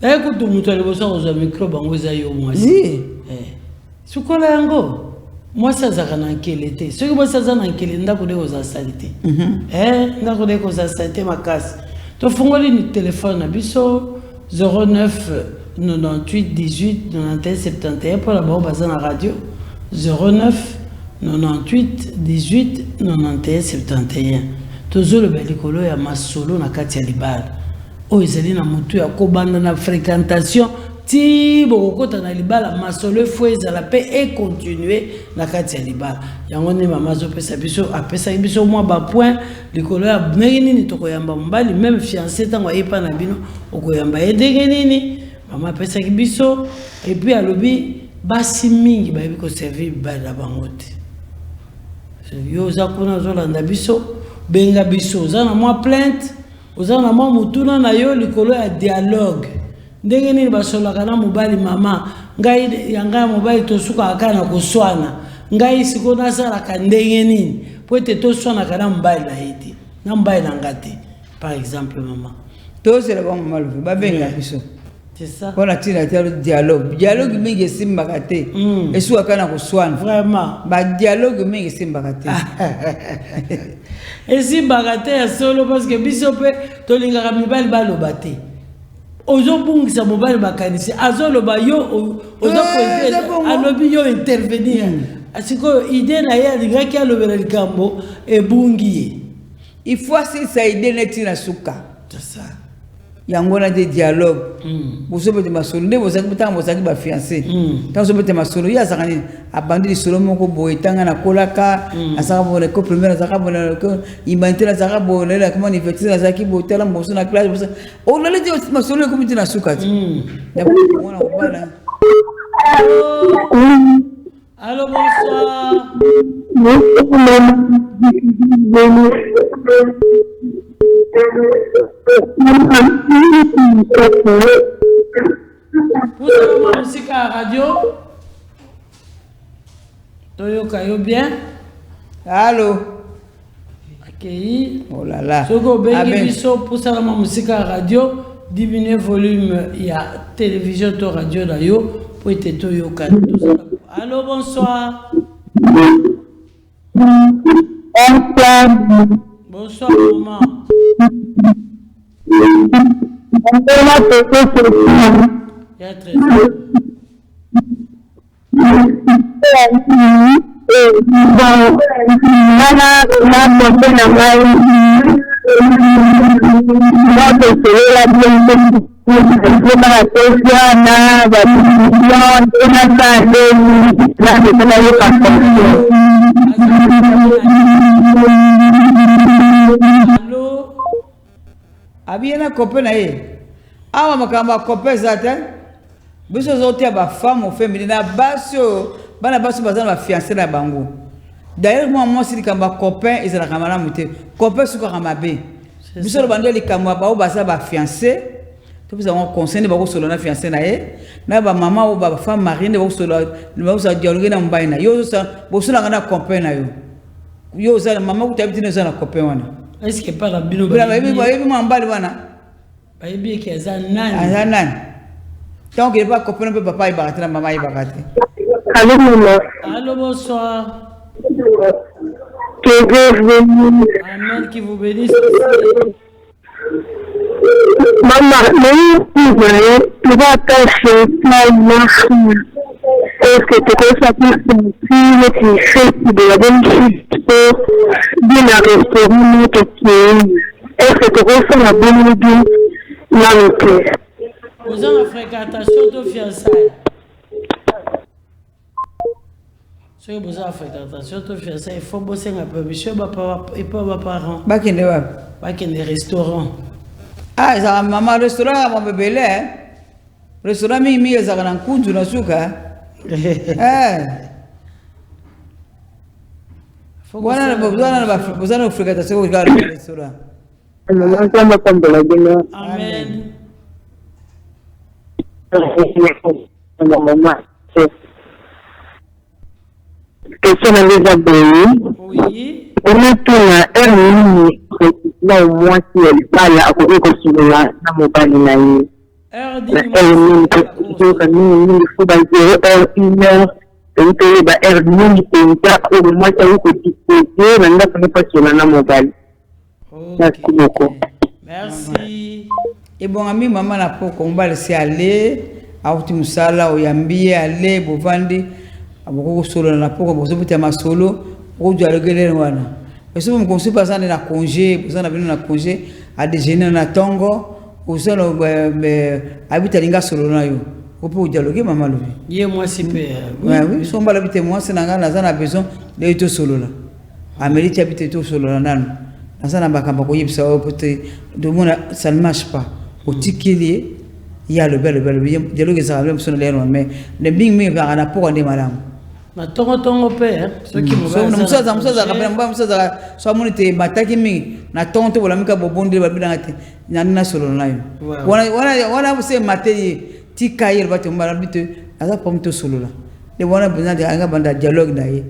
Écoute, tu me as besoin de microbe en vous ayez au moins. Oui. Ce qu'on a encore. Moi, ça, ça n'a qu'elle était. Ce que moi, ça, ça n'a qu'elle est, n'a qu'elle est salité. N'a qu'elle est salité, ma casse. Tu fais un téléphone à Bisso 09 98 18 91 71 pour la bombe à la radio 09 98 18 91 71. Toujours le belikolo ya masolo na kati ya libala. O ezali na mutu ya kobanda na fréquentation ti bokota na libala masolo fo ezala pe et continuer na kati ya libala. Yango ne mama zo pesa biso apesa biso mwa ba point likolo ya ndenge nini tokoyamba mbali même fiancé tango epa na bino okoyamba ndenge nini mama pesa biso et puis alobi basi mingi ba biko servir bala bangote. Yo zakuna zolanda biso benga biso zana mwa plainte ozana mwa mutuna na yo likolo ya dialogue ndenge nini basolaka na mobali mama ngai yanga mobali tosuka akana koswana ngai sikona sala ka ndenge nini pour être tout son à quand mbaï na été mbaï na ngati par exemple maman tout c'est le bon maman le ba benga biso c'est ça on a tiré dialogue mingi simba kate et soit kana ko swan vraiment ba dialogue mingi simba kate et simba kate solo parce que biso pe to linga mibali ba lobate ozo bungisa mobali makanisi azoloba yo ozo pointer alobi yo intervenir asiko idée na ya linga ki alobela likambo e bungi il faut ça idée neti na suka c'est ça yangona de dialogue boso bete masolo nde bozaki botanga bozaki ba fiancé tant so bete masolo ya zakani abandi li solo moko boye tanga na kolaka asaka bone ko première asaka bone ko imbanté na asaka bone la comment université na zaki botela mboso na classe boso o la le masolo ko mitina sukati ya bona bana allô bonsoir Pour la musique à la radio, Toyoka yo bien. Allô. Ok. Oh là là. Soko bengi biso pour la musique à la radio, diminuer volume il y a télévision to radio là yo pour être Toyoka. Allô bonsoir. Bonsoir maman. Il y a très allô abiena copain na ye awa makamba copain zata biso zote ba femme féminine na baso bana baso bazana ba fiancé na bango d'ailleurs moi si likamba copain ezala kamala muté copain suka kamabe biso lo bando likamba ba basa ba fiancé to bisa on conseil ba ko solo na fiancé na ye na ba mama ou ba femme marine ba ko solo ba ko dialogue na mbaye na yo so bo solo na copain na yo za mama ko tabiti na za na copain wana est-ce que pas la bino ba yebi mambali wana ba yebi ki azanani azanani donc il pas copain pe papa ibakati na mama ibakati allô maman allô bonsoir que Dieu vous bénisse. Amen qui vous bénisse Maman mais tu vas tâcher ta marche. Est-ce que tu peux savoir si tu fais de la bonne chose bien à restaurant est-ce que tu peux faire la bonne idée dans vous avez la fréquentation de fiançailles. Si vous avez la fréquentation de fiançailles, il faut bosser un peu. Monsieur, et pas vos parents. Bakende wa. Bakende restaurant. Ah, ça maman restaurant mon bébé là. Restaurant mi za kana kunju na suka. Bozana fréquentation au restaurant. Maman ça m'a comme de la bonne. Amen. Maman, question à les abonnés. Oui. On a tout là au moins si elle parle à côté de ce là dans mon panier. Heure Il faut une heure. Donc il va heure minute et au moins ça vous dit que maintenant on est pas sur la mobile. Merci beaucoup. Merci. Et bon ami maman na po ko mbala si aller auti musala oyambie aller bovandi aboko solo na po ko bozobuta masolo ko dialoguer wana eso mo konsu pasana na congé bozana bino na congé a déjeuner na tongo osala habita linga solo na yo ko po dialoguer maman lobi Yé moi super. oui so mbala bite moi c'est nanga na besoin de to solo la ameli habite to solo na nanu nasana bakamba ko yibisa o pote de mona ça ne marche pas au tikili il y a le bel dialogue ça même sur les mais le bing me va na pour ande madame Na tongo père ce qui me va. musaza kapena mbamba musaza so monite mataki mi na tonto wala mika bobondi ba bidangate na solo nayo wana se matei tika yel bate mbala bite aza pomto solo la le wana bina de anga banda dialogue na ye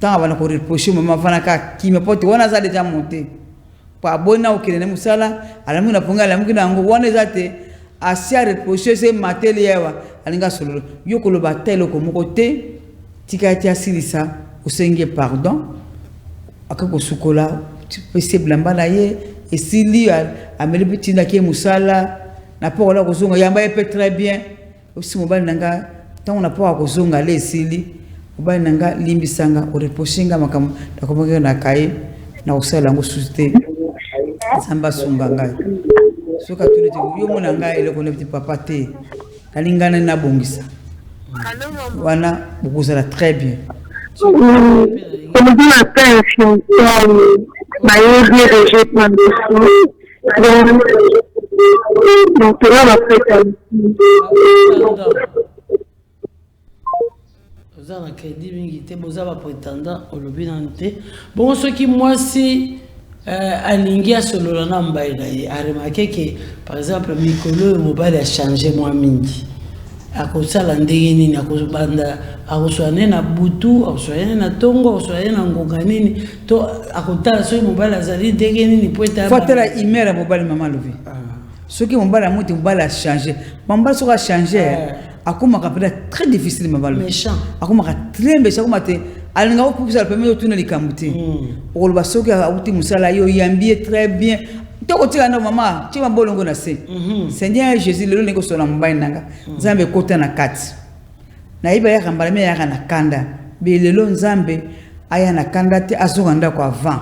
tant avant de reprocher maman vanaka qui me porte on a ça déjà monté pas bon au kene musala alamu na ponga alamu kina ngo wana zate asia reprocher ces matériels alinga solo yo ko lo batelo ko mokote tika tia silisa osenge pardon akako sukola possible mbala ye esili ameli bitinda ke musala na po la kozonga yamba epe très bien aussi mobali nanga tant on a pas kozonga le esili mobali nanga limbisanga o reposhinga makamo takomoke na kai na osala ngo susite samba sunga ngai soka tulete yo mona ngai ele ko nepti papa te alingana na bongisa wana bukuzala très bien. Comme dit ma père, m'a aidé à rejeter ma leçon. Donc, tu vas m'apprêter. Vous avez un crédit, vous avez un prétendant, bon, ce qui moi, c'est alingia solo na mbaila a remarqué que par exemple Mikolo mobile a changé moi mingi akosala ndenge nini akobanda akoswane na butu akoswane na tongo akoswane na ngonga nini to akotala so mobile azali ndenge nini poeta fatela imera mobile mama lovi soki mobile amuti mobile a changé mobile soka changer akoma kapela très difficile mobile méchant akoma très méchant akoma te alinga ko pousa le premier tourner likambuti oloba soki auti musala yo yambie très bien toko tika na mama tima bolongo na se Seigneur Jésus lelo neko sona mobile nanga nzambe kota na kati na iba ya kambala me ya na kanda be lelo nzambe aya na kanda te azonganda kwa avant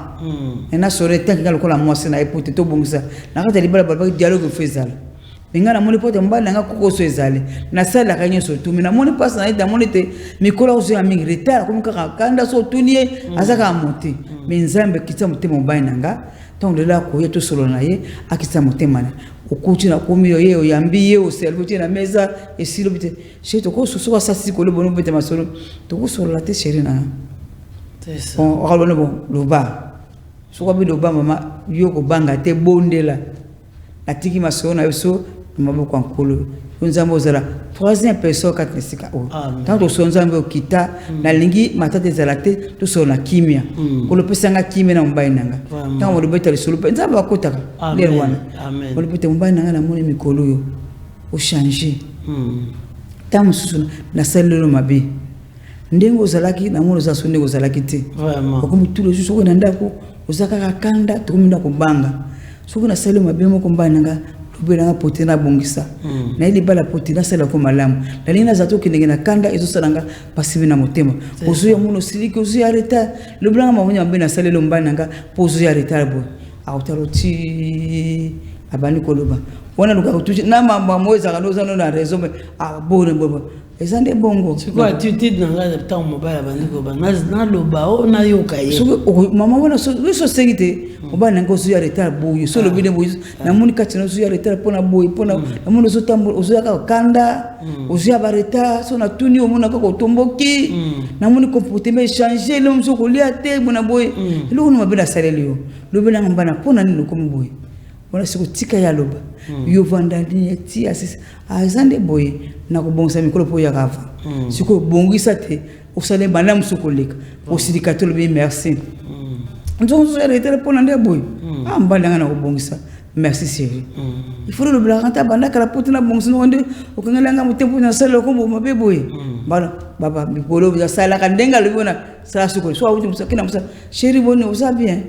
na sorete ngalo kola mwasi na epote to bongisa na kata libala baba dialogue faisal Binga na moni pote mbali nanga kukoso ezali na sala kanyo so tumi na moni passe na ida moni te mikolo ozo ya mingi retard comme kanda so tunie azaka monter mais nzambe kitsa mutema mbali nanga tant de la ko yeto solo na ye akitsa mutema na okuti na komi yo ye yambi ye o servoti na meza esilo bite chez to ko so so sasi ko le bono bite masolo to ko solo la te chérie na c'est ça on ralone bon lo ba so ko bi lo ba mama yo ko banga te bondela atiki masolo na so maboko ankolo nzambo zala troisième personne katnesika o tant so nzambo kita na lingi matate zala te to so na kimia ko lo pesanga kimia na mbayi nanga tant mo beta solo nzambo akotaka le wana amen ko lo beta mbayi nanga na moni mikolo yo o changer tant mususu na salelo mabe ndengo zalaki na molo za sonde ko zalaki te vraiment ko tout le jour ko na ndako ozaka kanda to minda ko banga soko na salelo mabe mo ko mbayi nanga bela potina bongisa na ili bala potina sala ko malamu na lina zato kinenge na kanda ezo salanga pasibi na motema ozo ya muno siliki ozo ya reta le blanc mamunya mbena salelo mbananga pozo ya reta bo autaroti abani koloba wana luka kutuji na mama moza kanoza no na raison abone bobo ezande bongo siko attitude nanga tant mobile bani ko bana na loba o na yoka ye siko mama wana so segite obana ngozo ya retard boyo solo bide boyo na moni katina zo ya retard pona boyo pona na moni zo tambo ozo ya kanda ozo ya bareta so na tuni omona ko tomboki na moni comportement changer le mso ko lia te mona boyo lo no mabela salelio lo bela ngamba pona ni ko boyo wana siko tika ya loba yo vandani ti asis azande boyo na ko bongisa mikolo po ya kava siko bongisa te osale bana msokoleka osidikatolo be merci nzonzo ya retard pona nde boy ambala ngana ko bongisa merci chérie il faut le blaganta banda kala potina bongisa nde okangala nga mutempo na sala ko mabe boy bana baba mikolo ya sala kandenga libona sala suko so awuti musakina musa chérie boni osa bien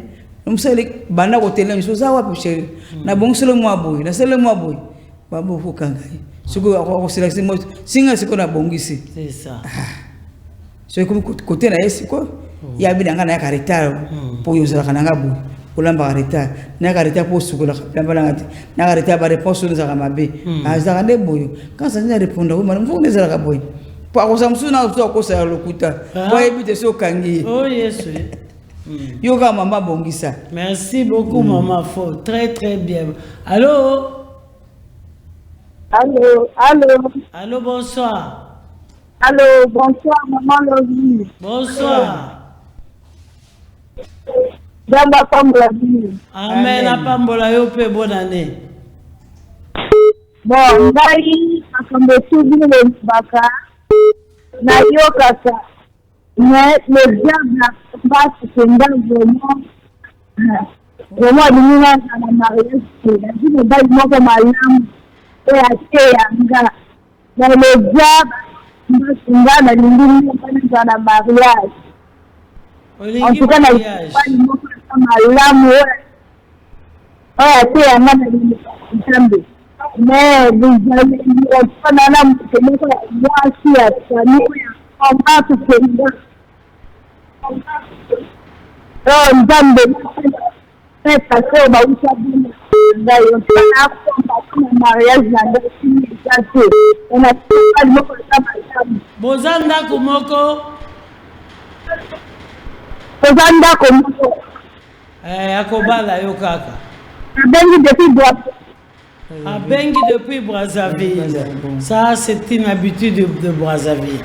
musale banda ko tele so za wapi chérie na bongisa le mwa boy na sala mwa boy babo fukanga suko ko sala singa siko na bongisi c'est ça so comme côté na yesi ko ya bidanga na retard po yo zala kananga bu olamba retard na retard po sukola lamba ngati na retard ba réponse zo zaka mabe azaka de boyo quand ça ne répondre ko mara mfoko zala ka boyo po ko samsu na ko sa lokuta po ebite so kangi oh yes yo ka mama bongisa merci beaucoup maman fo très très bien allô allô bonsoir allô bonsoir maman Lovi bonsoir Jamba pambola bini. Amen. Apambola yo pe bonne année. Bon, ngai akambe tu bini le baka na yo kasa. Mais le diable va se faire vraiment à la mariage. La vie ne va pas comme l'âme et à Théanga. Mais le diable va se faire dans la mariage. En tout cas, la vie ne va pas comme l'âme et à Théanga. Mais les amis, on prend la lame, c'est moi aussi à famille, on va se faire. Oh, Nzambe, c'est parce que on va vous faire un mariage on a pas le mot pour ça. Bozanda Kumoko. Bozanda Kumoko. Akobala Yokaka. Abengi depuis Brazzaville. Ça, c'est une habitude de Brazzaville.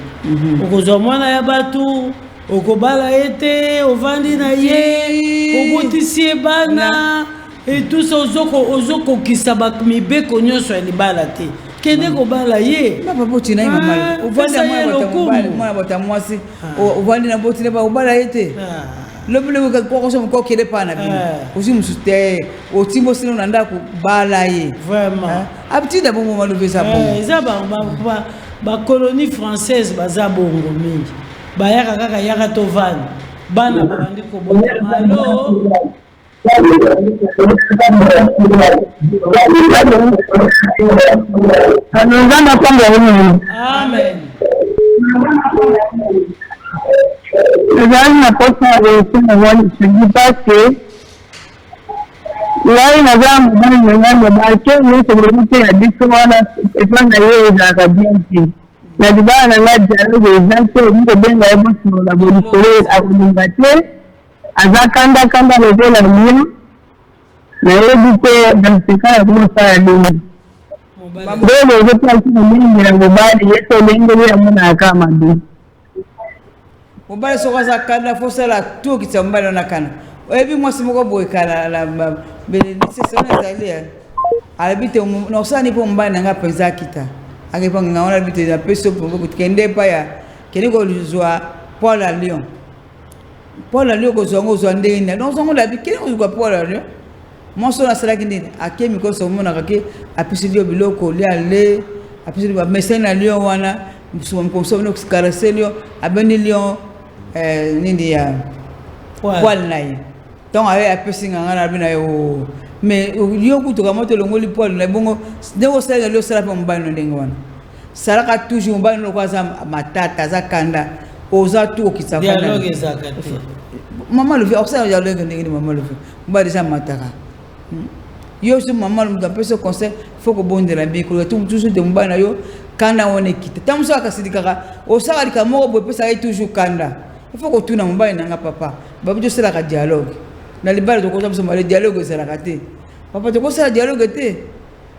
Okozomona ya batu, okobala ete, ovandi na ye, obotisi bana, et tout ça ozoko kisabak mibeko nyonso ya libala te. Kende kobala ye. Papa botina yi mama. Ovandi mwana bota mwasi. Ovandi na botina ba obala ete. Le bleu que quoi qu'on qui pas na aussi musute au timbo sino nanda ku balaye vraiment habitude bon moment lever ça bon ça ba colonie française baza bongo mingi ba yaka kaka yaka tovani bana bandi ko bonga malo amen. Je n'ai pas réussi à voir, je dis pas que là, il y a un moment mais c'est le à 10 fois, et quand il y a bien dit. La débat, on a dialogue, les gens qui ont bien la sur la bonne collègue à Boulingate, à Zakanda, quand on avait la mienne, la réalité dans ce cas, comment ça a donné. Donc, je pense que la globale, il y a ce lingue à mon akamado. Mobile sokaza kana fosa la tout qui s'embale na kana. Ebi moi simoko boy kana la bénédiction sona zalia. Alibite no sani po mbana nga penza kita. Akepa nga ona bite na peso po ko kende pa ya. Kene ko luzwa Paul à Lyon. Paul à Lyon ko zongo zonde ina. Donc zongo la bi kene ko kwa Paul à Lyon. Moi sona sala kindi akemi ko somo na kake apisidi biloko li ale apisidi ba mesena Lyon wana msumo ko no karaselio abeni Lyon nindi ya Paul naye donc avec apesinga ngana bina yo mais yo kutoka moto longoli Paul na bongo ndeko sala le sala pa mbano ndengo wana sala ka toujours mbano kwa za matata za kanda oza tu okitsa kana dialogue zakati mama le fait observe dialogue ndengi mama le fait mba déjà mataka yo ce mama le mta pese conseil faut que bonde la bi ko toujours de mbana yo kanda wone kita tamso akasidika osaka likamoko bo pesa ay toujours kanda. Il faut que tu n'aies pas papa. Papa, tu sais la dialogue. Dans les balles, tu as le dialogue, c'est la raté. Papa, tu sais le dialogue.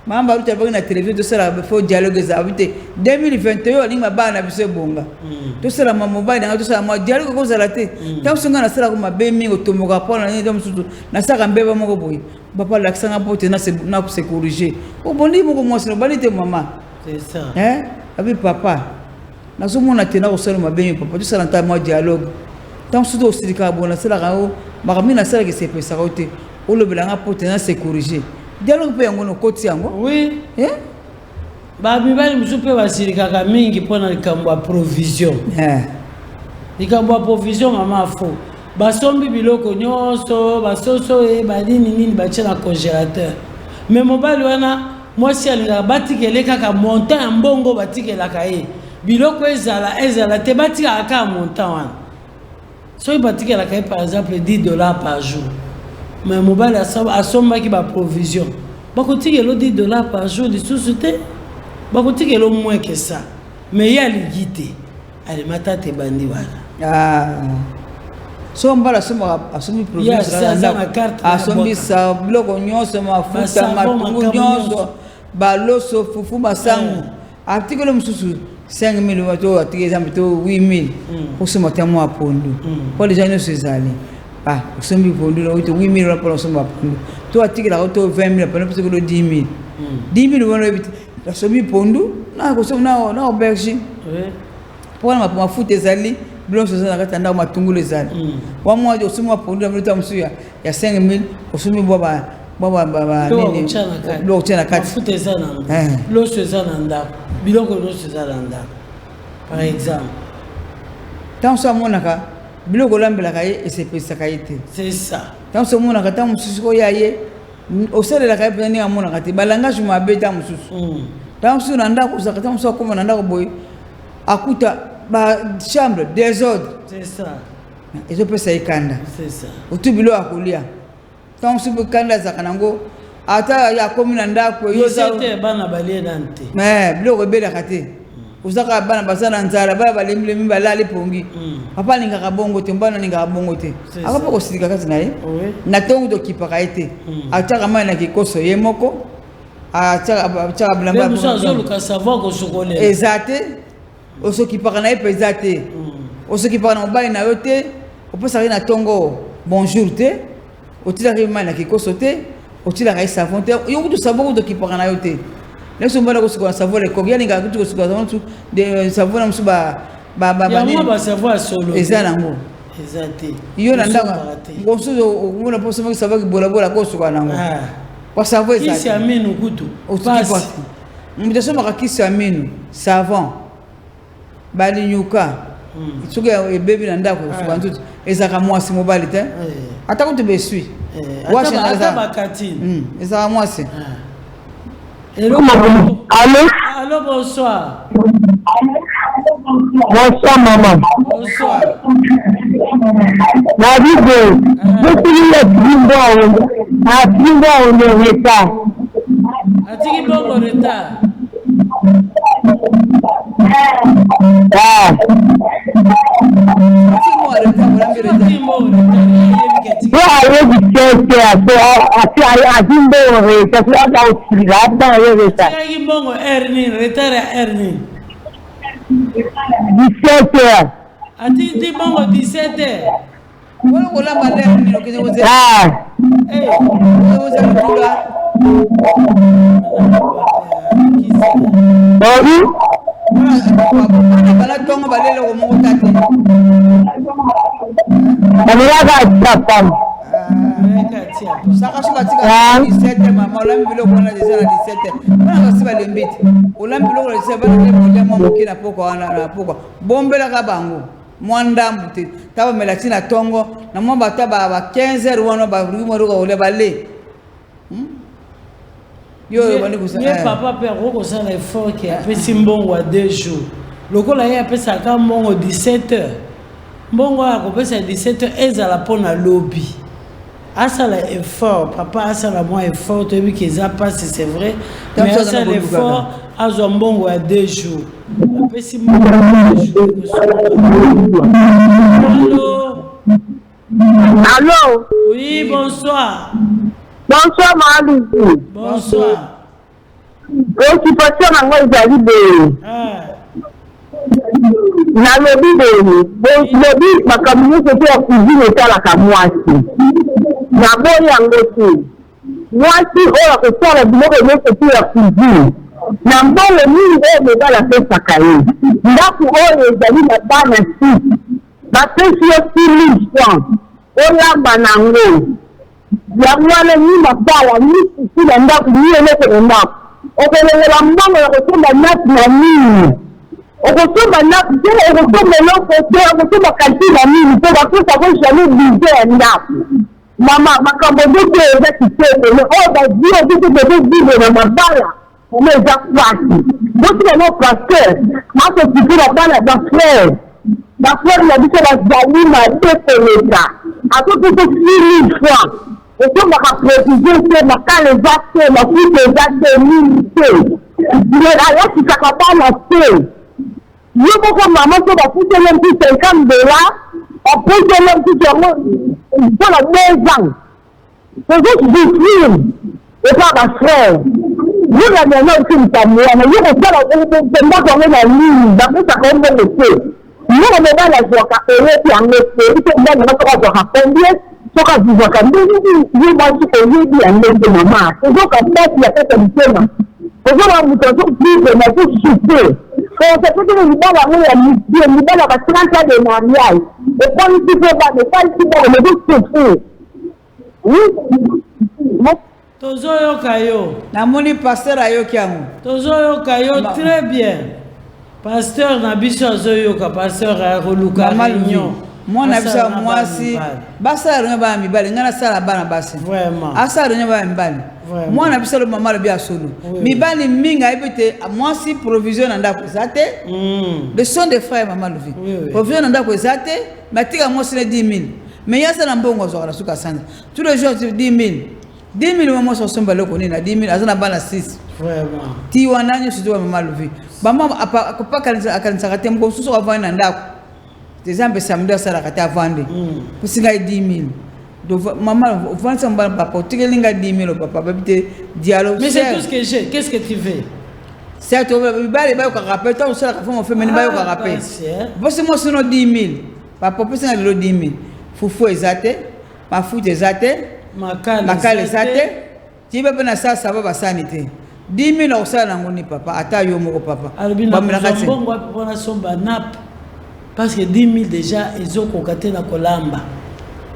Maman, tu as la télévision, tu sais la dialogue. 2021, il m'a banni à bonga. Tu sais la maman, tu sais la dialogue, c'est la raté. Tu sais la sala comme ma belle au tomographe, na sala mbeba moko boy. Papa, l'accent à porter na se corriger. Au bon niveau, moi, c'est le balité maman. C'est ça. Hein? Avec papa. Na somo na tena ko sala mabenyo papa tu sala nta mo dialogue tant surtout aussi ka bona sala ka o makami na sala ke se pesa ko te o le belanga potena se corriger dialogue pe yango no koti yango oui ba mibali musupe basirika ka mingi pona likambo ya provision likambo ya provision mama fo basombi biloko nyonso basoso e badini nini batie na congélateur mais mobali wana mwasi alinga batikele kaka montant ya mbongo batikelaka ye biloko ezala te batika aka montant wana soki batikelaka ye par exemple $10 par jour mais mobali asombaki baprovision bakotikela $10 par jour lisusu te bakotikela moins que ça mais ye aligi te alimata te bandi wana so mbala asomi provision asomi sa biloko nyonso mafuta matungu nyonso baloso fufu masangu artikele mosusu 5 000 wato atike exemple to 8 000 pour ce matin moi pondo pour les gens ne se zali ah sombi pondo là 8 000 pour somba pondo to atike la to 20 000 pour parce que 10 000 10 000 wana bit la sombi pondo na ko somna na auberge pour ma foot ezali Blanc c'est ça quand on a matungulu zali. Wa moi je suis moi pour dire que il y a 5000 au sumi baba nini. L'eau tient la carte. Foot ça non. L'eau c'est ça nanda. Biloko l'eau c'est ça nanda. Par exemple. Tant ça monaka biloko lambela kaye et c'est pesa kaite. C'est ça. Tant ça monaka tant mususu ko yaye au sel la kaye pena ni amonaka te balanga je mabeta mususu. Tant ça nanda ko zakata mususu ko nanda ko boy akuta ba chambre désordre. C'est ça. Ezo pesa ikanda. C'est ça. Utubilo akulia. Tant ça bukanda zakanango ata ya komina ndako yo za bana balie dante. Biloko bela kate. Uzaka bana basana nzala baba balemile mimba lali pongi papa ninga kabongo te mbana ninga kabongo te akapa ko sidika kati naye na tongo do kipaka ete ataka mana kikoso yemoko ataka blamba ko so luka savoir ko sokole exacte oso kipaka naye pesate oso kipaka na mobali na yote oposa na tongo bonjour te otila mana kikoso te otila ka savon te yo to savon do kipaka na yote. Nous sommes là pour savoir les combien les gars qui sont de savoir nous ba savoir solo exact. Yo nanda ngoso ngona poso mo savoir bola bola ko suka nango kwa savoir exact kisi aminu kutu pasi mbiso maka kisi aminu savon bali nyuka suka e baby nanda ko suka ntutu ezaka mwasi mobali te atako te besui washa ata bakatini ezaka mwasi. Allô? Allô, bonsoir. Bonsoir, maman. Bonsoir. David, je suis le Bimbo, on est en retard. Atiki bongo retard. Saka suka tika 17 mama olambi biloko wana déjà na 17 bana basi balembiti olambi biloko na 17 bana ke mama mokina poko wana na poko bombela ka bango mwanda mbuti taba melatina tongo na mwamba taba ba 15h wana ba rumo roka ole bale yo bani kusa ye papa pe roko sana effort ki apesi mbongo wa 2 jours lokola ye apesa ka mbongo 17h mbongo akopesa 17h ezala pona lobby. Asa la effort, papa asa la moins effort, tu as vu qu'ils a passé, c'est vrai. Mais asa l'effort, à Zombongo à 2 jours. Allô? Oui, bonsoir. Bonsoir, Marie. Bonsoir. Occupation à moi, ils arrivent. Na lobi ma communauté était à cuisine et à la camoisi. Na bon yangosi. Moi si on a fait la biloko était à cuisine. Na bon le mini est dans la fête sakaye. Ndako oyo ezali na bana si. Ba pesi aussi francs. Ola banango. Ya mwana ni mabala ni si na ndako ni ele ndako. Okelela mbongo ya kotomba nati na nini. Okosomba na tena okosomba lokote okosomba kantina nini to bakosa ko jamais bize ndako mama makambo ndoto eza kitoko mais o ba dio ndoto de vivre na mabala on est à kwasi donc no pasteur mato tikira bana ba frère na biso ba zalima tete leta ato to fini fois okosomba ka préciser que na kale zate na fuite zate nini te mais alors si ça pas na te. Nous, comme maman, on va pousser l'homme pour $50, on pousse l'homme pour la 2 ans. C'est juste du film, et pas ma frère. Nous, la maison, c'est une famille, mais nous, on fait la ligne, d'après ça, on va le faire. Nous, on va la joie, et en effet, on va la joie, combien, ce qu'on dit, nous, on va se faire, en effet, maman. C'est donc, en fait, il y a cette Pourquoi on vous entend plus de ma vie souffrir? On se peut que nous allons à midi, nous allons à 30 ans de mariage. Et quand nous sommes pas, mais pas ici, on est tous souffrir. Oui. Tozo yo kayo. Namoni pasteur ayo kiamu. Tozo yo kayo très bien. Pasteur na biso zo yo ka pasteur a roluka réunion. Moi na biso mwasi. Basa ronyo ba mibali ngana sala bana basi. Vraiment. Asa ronyo ba mibali. Moi na biso le mama le bia solo. Mibali minga ebete mwasi provision na ndako zate. Le son des frères mama le vie. Provision na ndako zate, matika mwasi na 10 000. Mais yasa na mbongo zo kana suka sana. Tous les jours 10 000. 10 000 maman sont somba loko ni na 10 000 azana bana 6. Vraiment. Ti wananyo sizo mama le vie. Mama apa kanisa kate mko suso avana na ndako. Exemple samedi ça la kate avande. Pusinga 10 000. Donc maman vendre ça papa tigelinga 10 000 papa babite dialogue. Mais c'est tout ce que j'ai. Qu'est-ce que tu veux? C'est tout bale ba ko rappel toi ça la femme fait mais ba ko rappel. Parce que moi sinon 10 000. Papa pusinga le 10 000. Fufu ezate, mafuta ezate. Makale ezate. Ti baba na ça va basanité. 10 000 osala ngoni papa ata yo moko papa. Ba mlakati. Bongo pona somba nap. Parce que 10 000 déjà ils ont kokate na kolamba.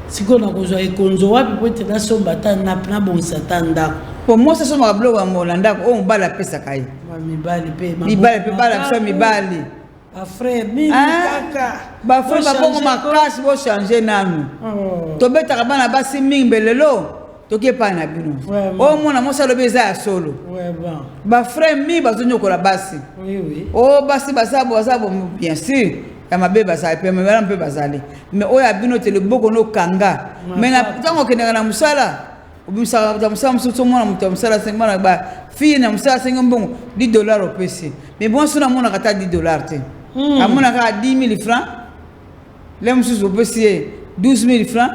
Siko na kozwa ekonzo wapi pote na somba ta nap na bon satanda. Pour moi ça somba bloc wa molanda ko on bala pesa kai. Mibali pe bala pesa mibali. Ba frère ni kaka. Ba frère ba bongo makasi bo changer nanu. To beta ka bana basi mingbe lelo. Toke pa na bino. O mona mo salo beza ya solo. Ouais bon. Ba frère mi bazonyo ko la basi. Oui. O basi basabo bien sûr. Ya mabeba sa pe me mpe bazali. Mais o ya bino te le boko no kanga. Mais na tango kenga na musala. Obimsa da musala muso mona muto musala 5 mona ba fille na musala 5 mbongo $10 au PC. Mais bon sona mona kata $10 te. Amona ka 10 000 francs. Les muso au PC 12 000 francs.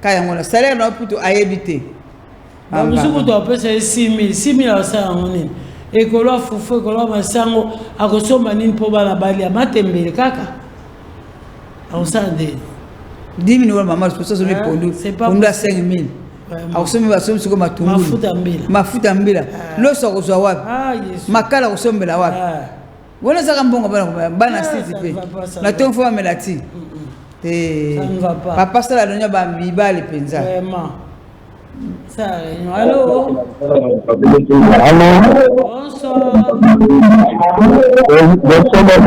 Kaya ngona salaire na puto ayebité. Ba muso ko to pesa 6 000 asa ngoni. Ekolo fufu ekolo masango akosomba nini po bana bali amatembele kaka. Ausande 10 000 maman je pense que pondu pondu à 5 000 ausombe basomi siko matungu mafuta mbila loso kozwa wapi makala kosombela wapi wona saka mbongo bana sisi pe na tonfo ba melati papa sala donya ba mibali penza vraiment ça allô bonsoir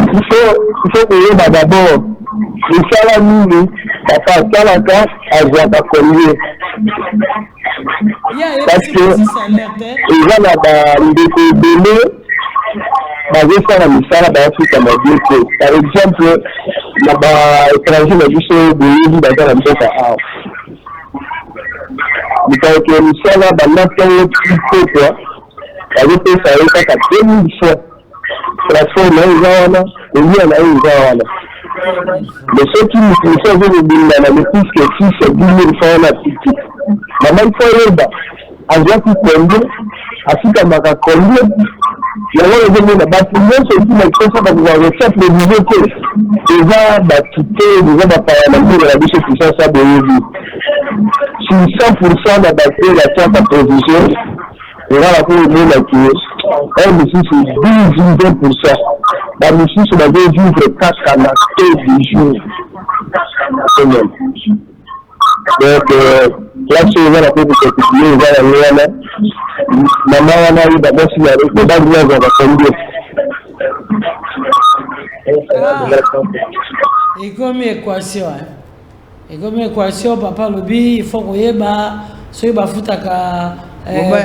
il faut que d'abord le salami papa salaka azaka collier parce que il va là ndeko délai bazosala misala baafrika mabie par exemple na baétranger na biso boyebi baza na mboka awa mikayokela misala bandatango triko kua bazopesa ye kaka 2000 fois transport na ye eza wana elia na ye eza wana mais soki misi azobobinga na lepiske 6 10 000 fois wana tiki mama ifo yeba azwaki konde afikamaka konde yango ezomona bato nyonso etima kikosa bakoka recette révisé te eza bakite eza bapaya na mbongo na biso puissance boyebi sur 100% na bato batiaka provision ezala po emonaki un misusu 10-20%. La misusu devait vivre 4 à 15 jours. Donc, là, c'est la peine de continuer, il va y aller. Maman, on a eu d'abord si les banques vont combien. Et comme équation, et comme équation, papa lobby, il faut qu'on y ait ce bafutaka.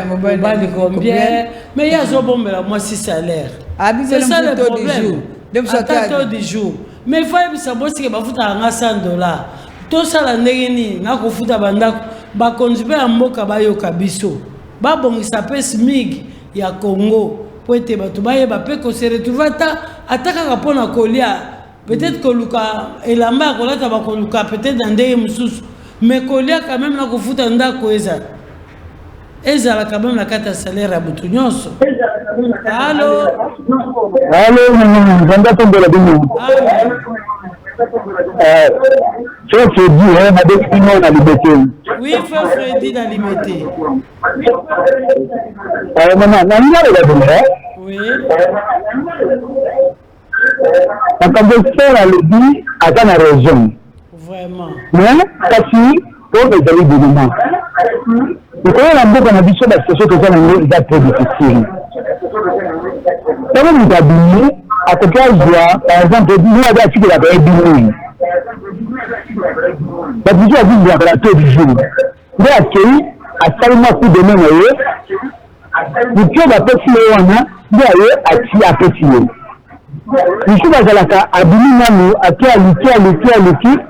Mobile combien? Mais il y a ce bon, moi, si salaire. C'est ça le problème. Attends du jour. Mais il faut que ça bosse que bafuta $100. Tout ça la negeni, na kofuta banda, ba konzibe amboka ba yo kabiso. Ba bon s'appelle SMIG ya Congo. Pour être batu ba ye ba pe ko se retrouver ataka kapona kolia. Peut-être que Luka et la mère kolata ba koluka peut-être dans des mususu. mais kolia quand même na kofuta ndako ezala quand même la carte salaire à Boutounyoso. Allô? Allô, j'entends tomber la demande. Frère Freddy, on a des clients dans Liberté. Oui, frère Freddy dans Liberté. Maman, on a la demande. Oui. Quand on veut faire la lobby, à la région. Vraiment. Mais, kasi, pour les amis du moment. Donc, on a beaucoup d'ambition parce que ce que ça est très difficile. Quand on est habillé, à côté de par exemple, nous avons un petit peu d'habillé. La vision a dit de la tête du jour. Mais accueilli, à seulement coup de main, vous pouvez la petite léona, d'ailleurs, à qui a petit. Je suis dans la cas, à Biminamou, à qui a l'équipe,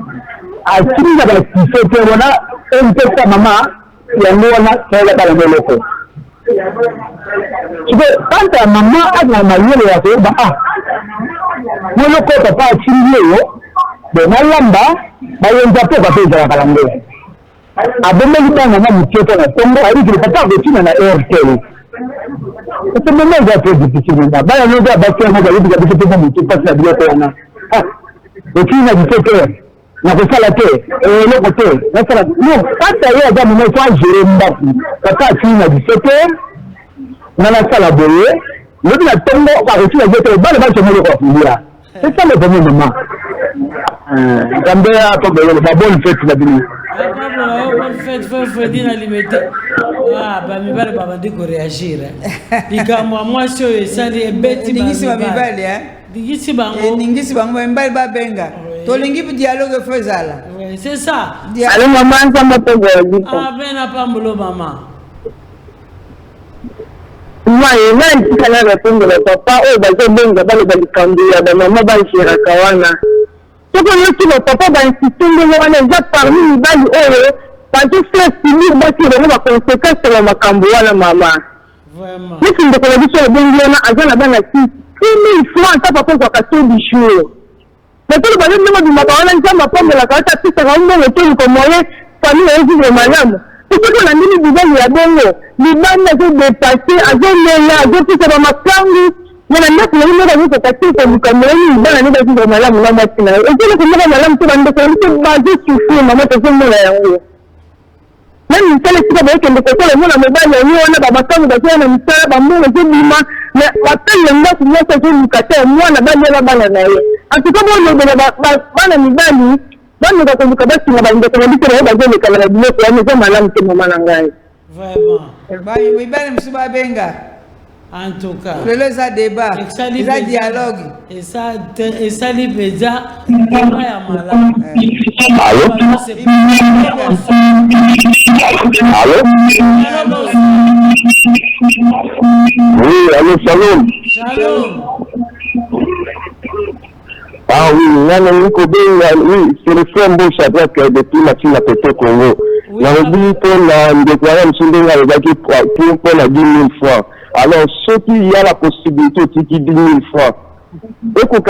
à qui il y a la petite fête, un peu sa maman, il y a un qui a la balade. Tu peux, quand ta maman a la maillot, elle a fait, moi, le corps n'a pas attiré, mais Malamba, il y a un peu de la balade. À Bomba, maman, il y a un tombeau, il y a pas de film dans la RTL. C'est un moment très difficile. Il y a un peu de passe la bibliothèque. Et puis, il y a 17 heures. Il y a ça la tête. Et l'autre côté. Non, quand tu as eu un moment, il faut gérer une baffe. Quand tu as fini à 17 heures, on a la salle à boyer. L'autre, il a tombé, on a reçu la bibliothèque. Il va se mettre. C'est ça le premier moment. Gambé a tombé, la bonne fête, la bibliothèque. Bonne fête, Freddy dans Liberté. Ah, bah, mais pas de réagir. Il y a moi, c'est ça, les bêtes. Ningisi mibali, hein? Ningisi bango. Ningisi bango, mbali ba benga. To lingi pour dialogue faisala. Oui, c'est ça. Allô, maman, ça m'a pas dit. Ah, ben, n'a pas mbolo, maman. Moi, il m'a dit qu'elle a répondu à papa. Oh, bah, j'ai bien gardé le candidat. Bah, maman, bah, il s'est rakawana. Ce qu'on a dit, le papa va insister, on est déjà parmi les balles, oh, parce que c'est fini, moi, qui est la conséquence de ma camboua, maman. Vraiment. Mais si on a dit sur le bon lieu, à la banane, 6 000 francs, ça va pas pour du jour. Mais tout le monde dit, ma parole, on a pas de la carte, c'est ça, on a tout comme moyen, famille, et vivre madame. C'est ce qu'on a mis, vous avez la bonne, les bandes ont dépassé, à Zénéla, à Zénéla, à ma camboua. Il y a un autre qui m'a dit que tu comme Cameroun, dans la nouvelle vie de madame, la matinée. Et puis, le madame, tu vas me dire que basé sur vous, maman, tu fais mon aïe. Même une telle équipe avec un côté, le monde a mobile, on a ma femme, on a une sœur, on a une bima, mais après, le monde, moi, c'est une cata, moi, on a pas de la banane. En tout cas, moi, on a pas de banane, dans le cas où on a dit que on a dit que le caméra du monde, on a madame, c'est maman, vraiment. Oui, ben, monsieur Babenga. En tout cas, le ça débat, ça dialogue. Et ça libère déjà. Allô? Oui, allô, salut. Shalom. Ah oui, oui, c'est le frère Mboucha depuis Mathieu Pété Congo. On a dit qu'on a déclaré pour la 10 000 francs. Alors, ceux qui y a la possibilité de 10 000 francs, et qu'on a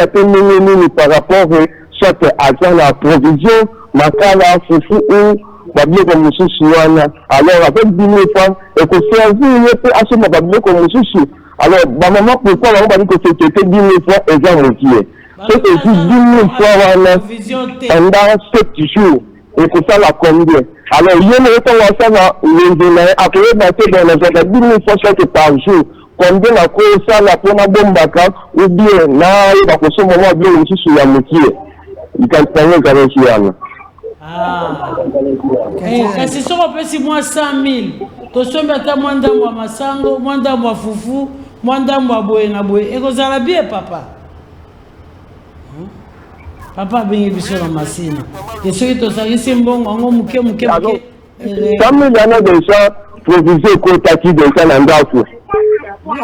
par rapport soit à la provision, Makala, Foufou ou Babio comme Moussouana. Alors, avec 10 000 francs, et qu'on servir à ce moment Babio comme Moussou. Alors, maman, pourquoi on va dire que c'était 10 000 francs et j'en reviens? C'est que 10 000 francs pendant 7 jours, et que ça va combien? Alors, il y a une réponse à après dans les 10 000 francs par jour. Combien la cause ça la pour la bombe ou bien là, il va pour ce moment bien aussi sur la moitié. Il can prendre garantie. Ah. Et si on peut si moi 100 000, to sombe ata mwanda mwa masango, mwanda mwa fufu, mwanda mwa boye na boye. Eko zala bien papa. Papa bengi biso na masina. Et ceux qui to salisi mbongo ngo muke. 100 000 yana déjà provisé côté de ça n'andafou.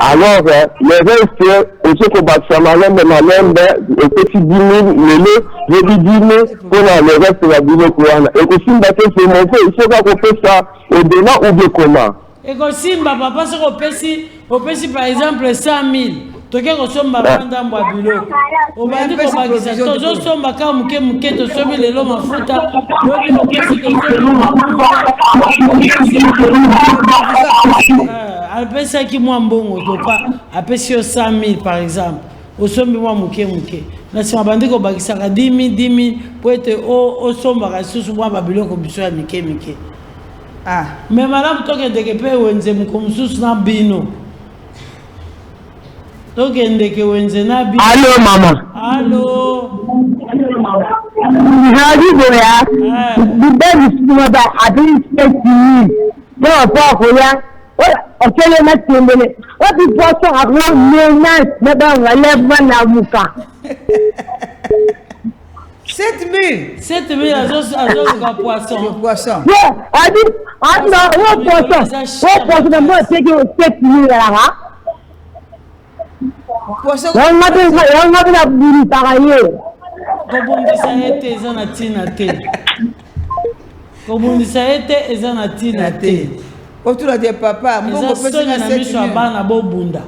Alors, le reste, aussi que Batsamalem, le petit 10 000, le 10 000, pour le reste de la ville couronne. Et que si on c'est mon fait, il faut qu'on fait ça au-delà ou bien comment. Et que si papa, parce qu'on peut par exemple 100 000, toke kosomba ndambo ya biloko obandi kobakisa tozosomba kaka muke tosomi lelo mafuta apesaki mwa mbongo topa apesi yo 100 000 par exemple osombi mwa muke na nsima bandi kobakisaka 10 000 po ete osombaka lisusu mwa babiloko biso ya mike me malamu tokendeke mpe wenze moko mosusu na bino tokendeke wenze na bino. Allô maman. Allô. Nadi boya. Bibeli sima ba abin seki. Bo pa koya. Okele na tembele. Obi poso agro menace na ba wale na muka. 7 000 azos ka poisson. Yeah, adi no poisson na mo teki 7 000 la. Yang ngapi na buri tagaye. Kobundisa ete ezana tina te. Kobundisa ete ezana tina te. Autour de papa, mon papa na miso abana bobunda.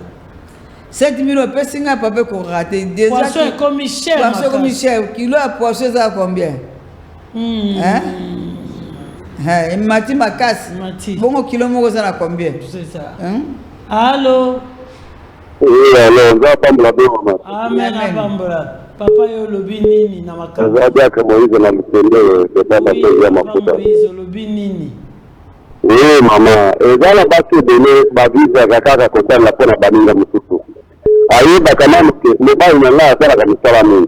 7 000 pesinga papa ko rater déjà. Poisson est comme cher. Poisson comme cher. Kilo à poisson ça combien? Hein? Mati makas. Bon kilo moko ça na combien? C'est ça. Hein? Allô? Oui, alors, ça pambola bien, maman. Amen, pambola. Papa yo lobi nini na makambo. Zadia kama hizo na mtendele de baba kwa mafuta. Hizo lobi nini? Oui, maman. Ezala basi dele baviza zakaka kwa la pona baninga mtutu. Ayeba kama mobile na la sala kama sala mimi.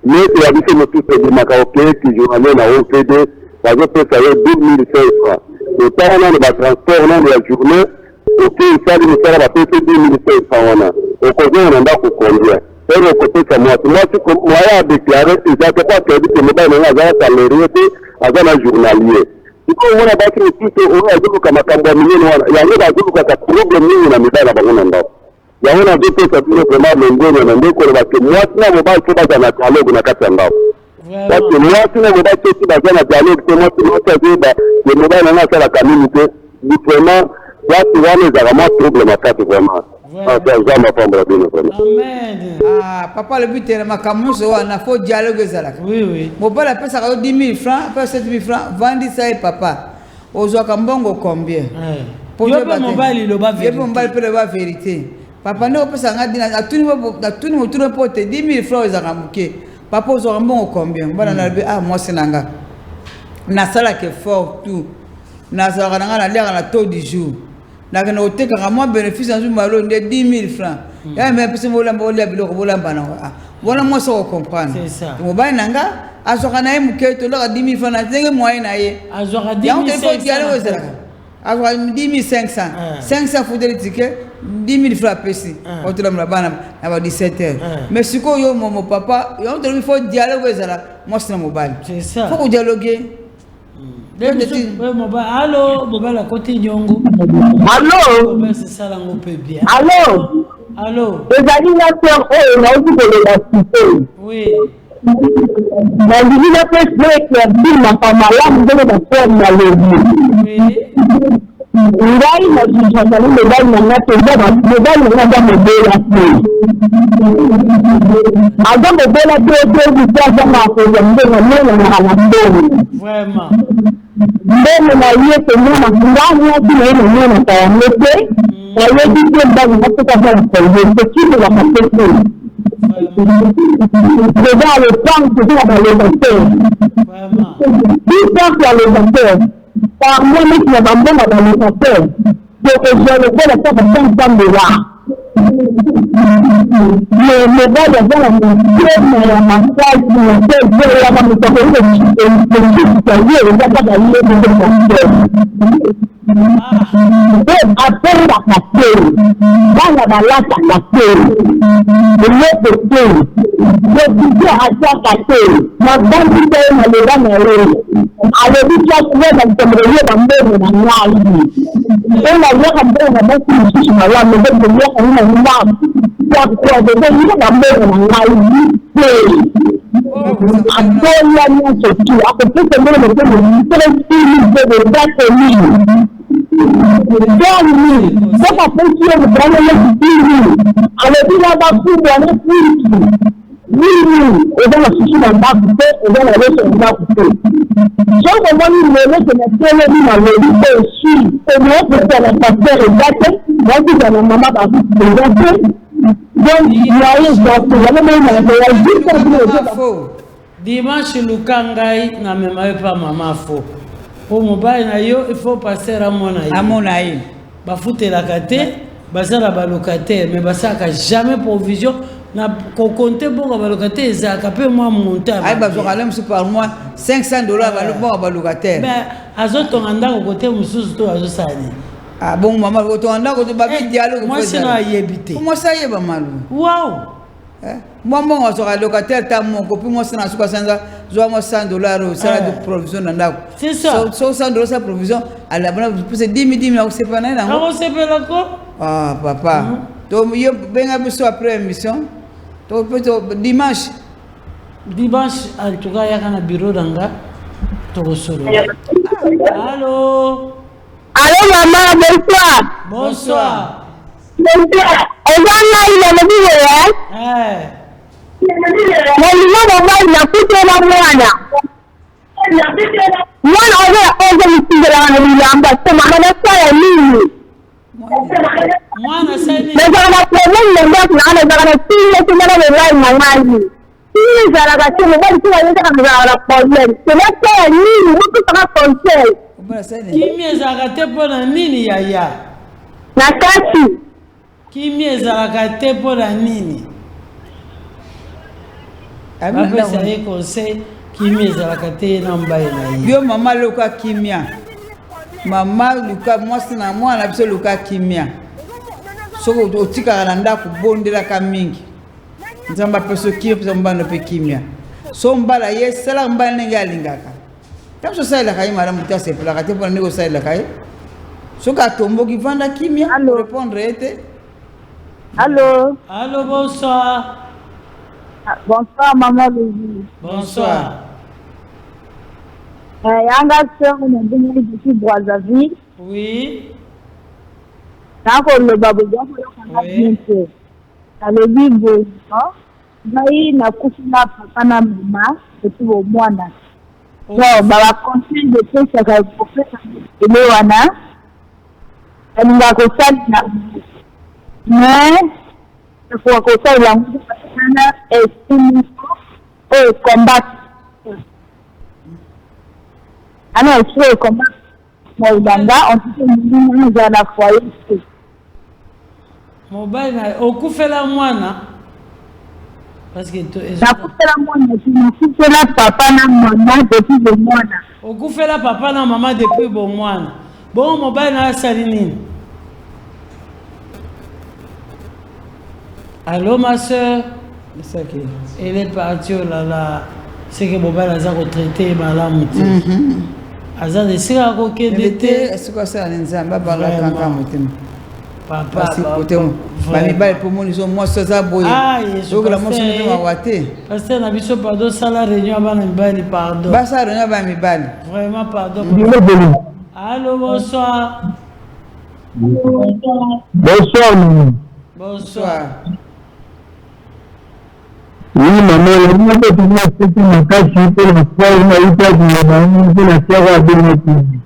Mimi ya bisi mtutu de makaoke ki journée na OPD, bazo pesa yo 2000 francs. Totana na ba transport na ya journée. Ok, ça veut dire que la PC 2005 au côté on a combien et au côté ça moi a déclaré exactement que dit que le bail n'a pas salarié à un journalier. Si on a battu tout on a dit que ma campagne il y a des gens qui ont problème na médaille na bango ndo. Ya on a dit que ça peut vraiment l'engo na ndeko parce que moi na mobile ko ba na dialogue na katanga. Parce que moi na mobile ko ba na dialogue que moi ça dit ba le mobile na ça la communauté différemment. Tu vois les vraiment problématiques vraiment. Amen. Ah, papa le but est ma camus on a faut dialogue ça. Oui. Mon père a payé 10 000 francs, après 7 000 francs, vendez ça et papa. Ozo kambongo combien? Yo pe mobile lo ba vérité. Yo pe mobile pe lo ba vérité. Papa no pesa ngadi na tuni mo pote 10 000 francs za kamuke. Papa ozo kambongo combien? Bana na moi c'est nanga. Na sala que fort tout. Na sala na lera na taux du jour. Na kana oteka kama bénéfice en malo de 10 000 francs. Ya mais pesa mo lamba olia biloko bolamba na. Voilà moi ça comprendre. C'est ça. Mobile nanga azokana muke to la 10 000 francs na zenge moyen na ye. Azokana 10 500. Azokana 10 500. 500 faudrait ticket 10 000 francs pesi. Autour de la bana à 17h. Mais si ko yo mon papa, yo il faut dialoguer ça là. Moi c'est mobile. C'est ça. Faut dialoguer. Allô, mobile à côté Nyongo. Allô. C'est ça là on peut bien. Allô. Les amis là sur on a dit de la cité. Oui. Mais il a fait que il m'a pas malade de la forme maladie. Oui. Ngai na kijana ni ngai na ngate baba ngai na ngate mbele aga mbele tu bizaza na kwa mbele mbele na mbele vraiment mbele na yeye tena ndani ya kile ni na taamete na yeye ndio ndani na kutoka kwa mbele kitu la mapesa déjà le temps que tu as le docteur vraiment tout ça pour le docteur par moi mais tu vas m'emmener dans le docteur donc je le fais la tête de 500 $. Mais gars de la mais la massage le fait de la après la capture dans la balade la capture le docteur le budget à sa capture ma banque est dans le banc alors il y a quoi dans le milieu dans le nani et la vie comme on a beaucoup de choses à mais de bien on a une dame quoi de bien dans le nani après la nuit surtout après tout le monde de Donc, après, tu es vraiment le petit. Alors, tu vas pas pouvoir oui, et dans la souci d'un bas coupé, et dans la laisse d'un bas coupé. Donc, comment nous voulons que notre télé dans le lit aussi, et nous, pour faire la pasteur et gâté, donc, dans la maman, par contre, le gâté. Donc, il y a eu dimanche, Lukangai n'a même pas maman faux. Pour mon bail, il faut passer à mon aïe. À mon aïe. Bah, foutre la caté, bah, ça la locataire, mais bah, ça n'a jamais provision. Na compter pour le locataire, ça a peu moins monter. Ah, bah, je vais par mois $500 à le locataire. Mais à ce temps-là, au côté, on se souvient à ça. Ah bon, maman, au temps-là, on va dialogue. Moi, c'est là, y habiter. Comment ça y est, maman? Waouh! Moi, on sera locataire, t'as mon copine, moi, c'est dans ce cas-là, je dois $100 au salaire de provision. C'est ça. $100 sa provision, à la bonne, c'est 10 000, c'est pas là. Ah, on s'est fait d'accord? Ah, papa. Donc, il y a bien après l'émission. Donc, dimanche. Dimanche, en tout cas, il y a un bureau d'anga. Allô? Allô, maman, bonsoir. Bonsoir. Bonsoir. Et là, il a dit, mais il a coupé la moine. Moi, on va ici de la maman, parce que maman a fait un ligne. Moi, on a fait mais on a problème, on a fait problème. Si la gâteau, on va dire problème. C'est là que nous, on va conseil. Qui m'est arrêté pour la nini, Yaya? La casse. Qui m'est arrêté pour la nini? Après, c'est un conseil qui m'est arrêté dans le bain. Yo, maman, Luka Kimia. Maman, Luka, moi, c'est moi, on a besoin de Luka Kimia. So, au Tikaranda, pour bonde la Kamingi. Nous avons besoin de Kimia. So, on va la yes, c'est là, on va la lingaka. Comme ça, la caille, madame, tu as fait la raté pour négocier la caille. So, quand tombe qui vend la Kimia, répondre était. Allô? Allô, bonsoir. Bonsoir, maman Louise. Bonsoir. Yanga soeur, on a donné depuis Brazzaville. Oui. D'accord, le babou, on a bien fait. Le livre, il n'a pas papa na maman, depuis au mois. Donc, bah, conseil de tout ce que vous faites, et le wana, elle nous a conseillé, mais, il faut conseiller la musique, parce et combattre. Alors, il faut combattre. Moi, Uganda, on peut à la foyer. Mon bail, au coup fait la moine. Parce que la coup fait la moine, tu fais la papa na maman depuis le mois. Au coup fait la papa na maman depuis le mois. Bon, mon bail na saline. Allô, ma soeur? Elle est partie, oh là là. C'est que mon bail a retraité, madame. Azan de sira ko kedete est-ce que ça nzamba bala kaka mutima papa bami bale pour mon ils ont moi ça boye donc la motion de ma waté parce que na biso pardon sala réunion bana bali pardon ba ça réunion bami bali vraiment pardon. Allô, bonsoir. Bonsoir. Bonsoir. Oui, maman, la maman de tout le monde, c'est une casse pour la foi, une haïta de la maman, de la terre à Bénétique.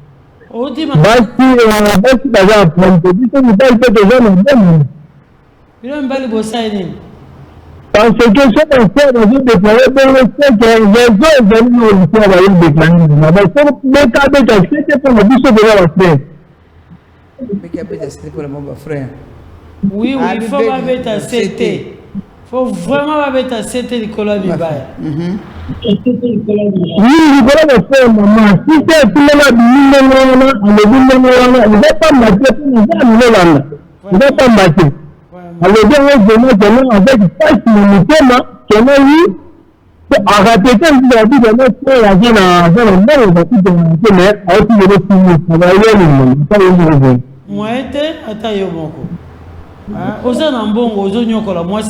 Basi, baza apprendre, biso mibali pe toza na ndenge. Bino mibali bosaini. Parce que ce qu'on fait dans une déclaration, c'est que les autres veulent nous faire la déclaration. Mais c'est pas bête, c'est pour le biso de la frère. Mais qui a bête, c'est pour le mon frère. Oui, il faut pas bête, c'était. Il faut vraiment pas mettre à 7 Nicolas Bibaya. Oui, Nicolas va faire maman. Si c'est tout le ne va pas matcher, ne va pas matcher. Alors, je avec à répéter, je vais dire, la moi,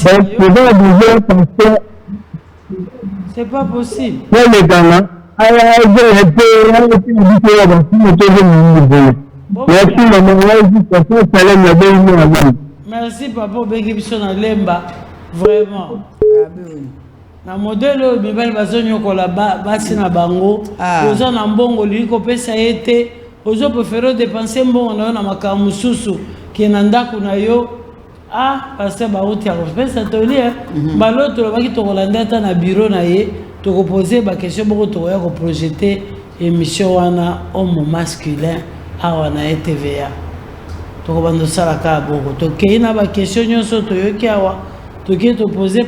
c'est pas possible. Merci maman, salam la belle. Merci papa obengi biso na lemba vraiment. Na modèle oyo mibali bazonyokola basi na bango oza na mbongo lili kopesa ye te ozo préféré dépenser mbongo na yo na makambo mosusu ke na ndako na yo pasteur bauti akopesa tolie baloto lobaki tokolanda ata na bureau na ye tokopose baquestion moko tokoya koprojete émission wana homme masculin awa na ETVA tokobanda osala kaka boko tokei na baquestion nyonso toyoki awa tokei topose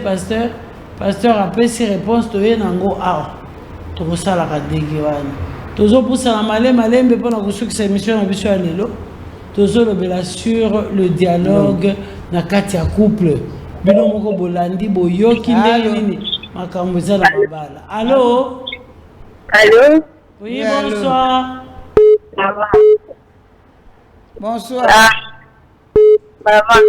pasteur apesi réponse toye nango awa tokosalaka ndenge wana tozopusana malembe mpona kosukisa émission na biso ya lelo tozolobela sur le dialogue na kati ya couple bino moko bolandi boyoki ndenge nini makambo eza na mabala. Allô? Allô? Oui, bonsoir. Bonsoir. Maman,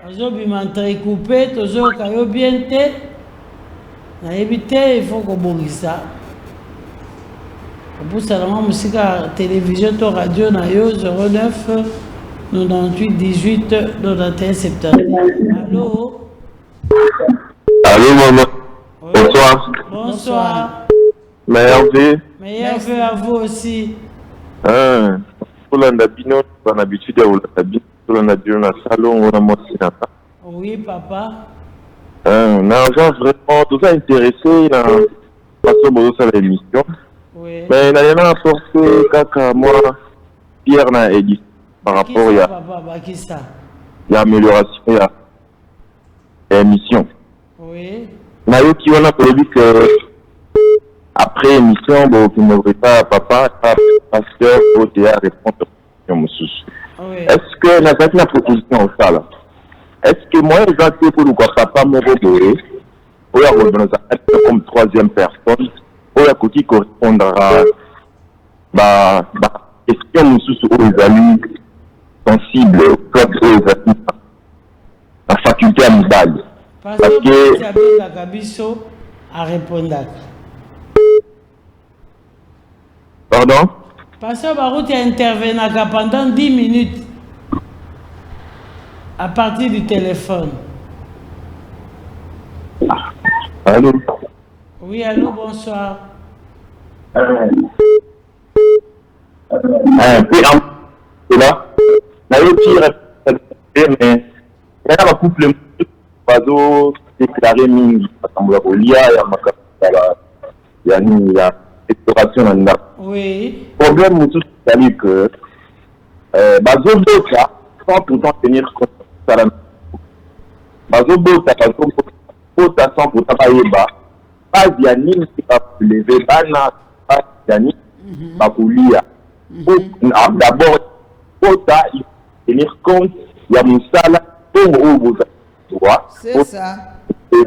azobima coupé tozoyoka yo bien te nayebi te il faut kobongisa opusalanga mosika télévision to radio na yo 09 98 18 91 70. Allô? Allô maman. Oui. Bonsoir. Bonsoir. Meilleur vœu. Meilleur vœu à vous aussi. Pour l'habitude, on a l'habitude de la salon, on a monté dans ça. Oui, papa. L'argent vraiment tout ça intéressé dans façon de l'émission. Oui. Mais il y a un apporté caca moi Pierre n'a dit par rapport à papa l'amélioration de l'émission. Oui. Mais qui on a prévu que après l'émission, bon, qui ne veut pas papa, pasteur, au théâtre répondre aux questions. Oui. Est-ce que la proposition au ça là? Est-ce que moi, j'ai accepté pour le papa mon robot, ou la comme troisième personne, ou la qui correspondra à la question aux amis sensibles, aux amis, la faculté amicale. Parce que tu as la Gabiso à répondre. Pardon? Pasteur Barou, tu as intervenu pendant 10 minutes à partir du téléphone. Allô? Oui, allô, bonsoir. C'est là. Mais il y a un couple qui déclaré Mingi. Il y a une exploration en Nap. Oui. Le problème, c'est que Bazobota, sans pourtant tenir compte de ça, Bazobota, sans pourtant pas pas Yannick qui va lever, pas Yannick qui va couler. D'abord, Bota, il faut tenir compte, il y a Moussala, pour vous c'est ça. Le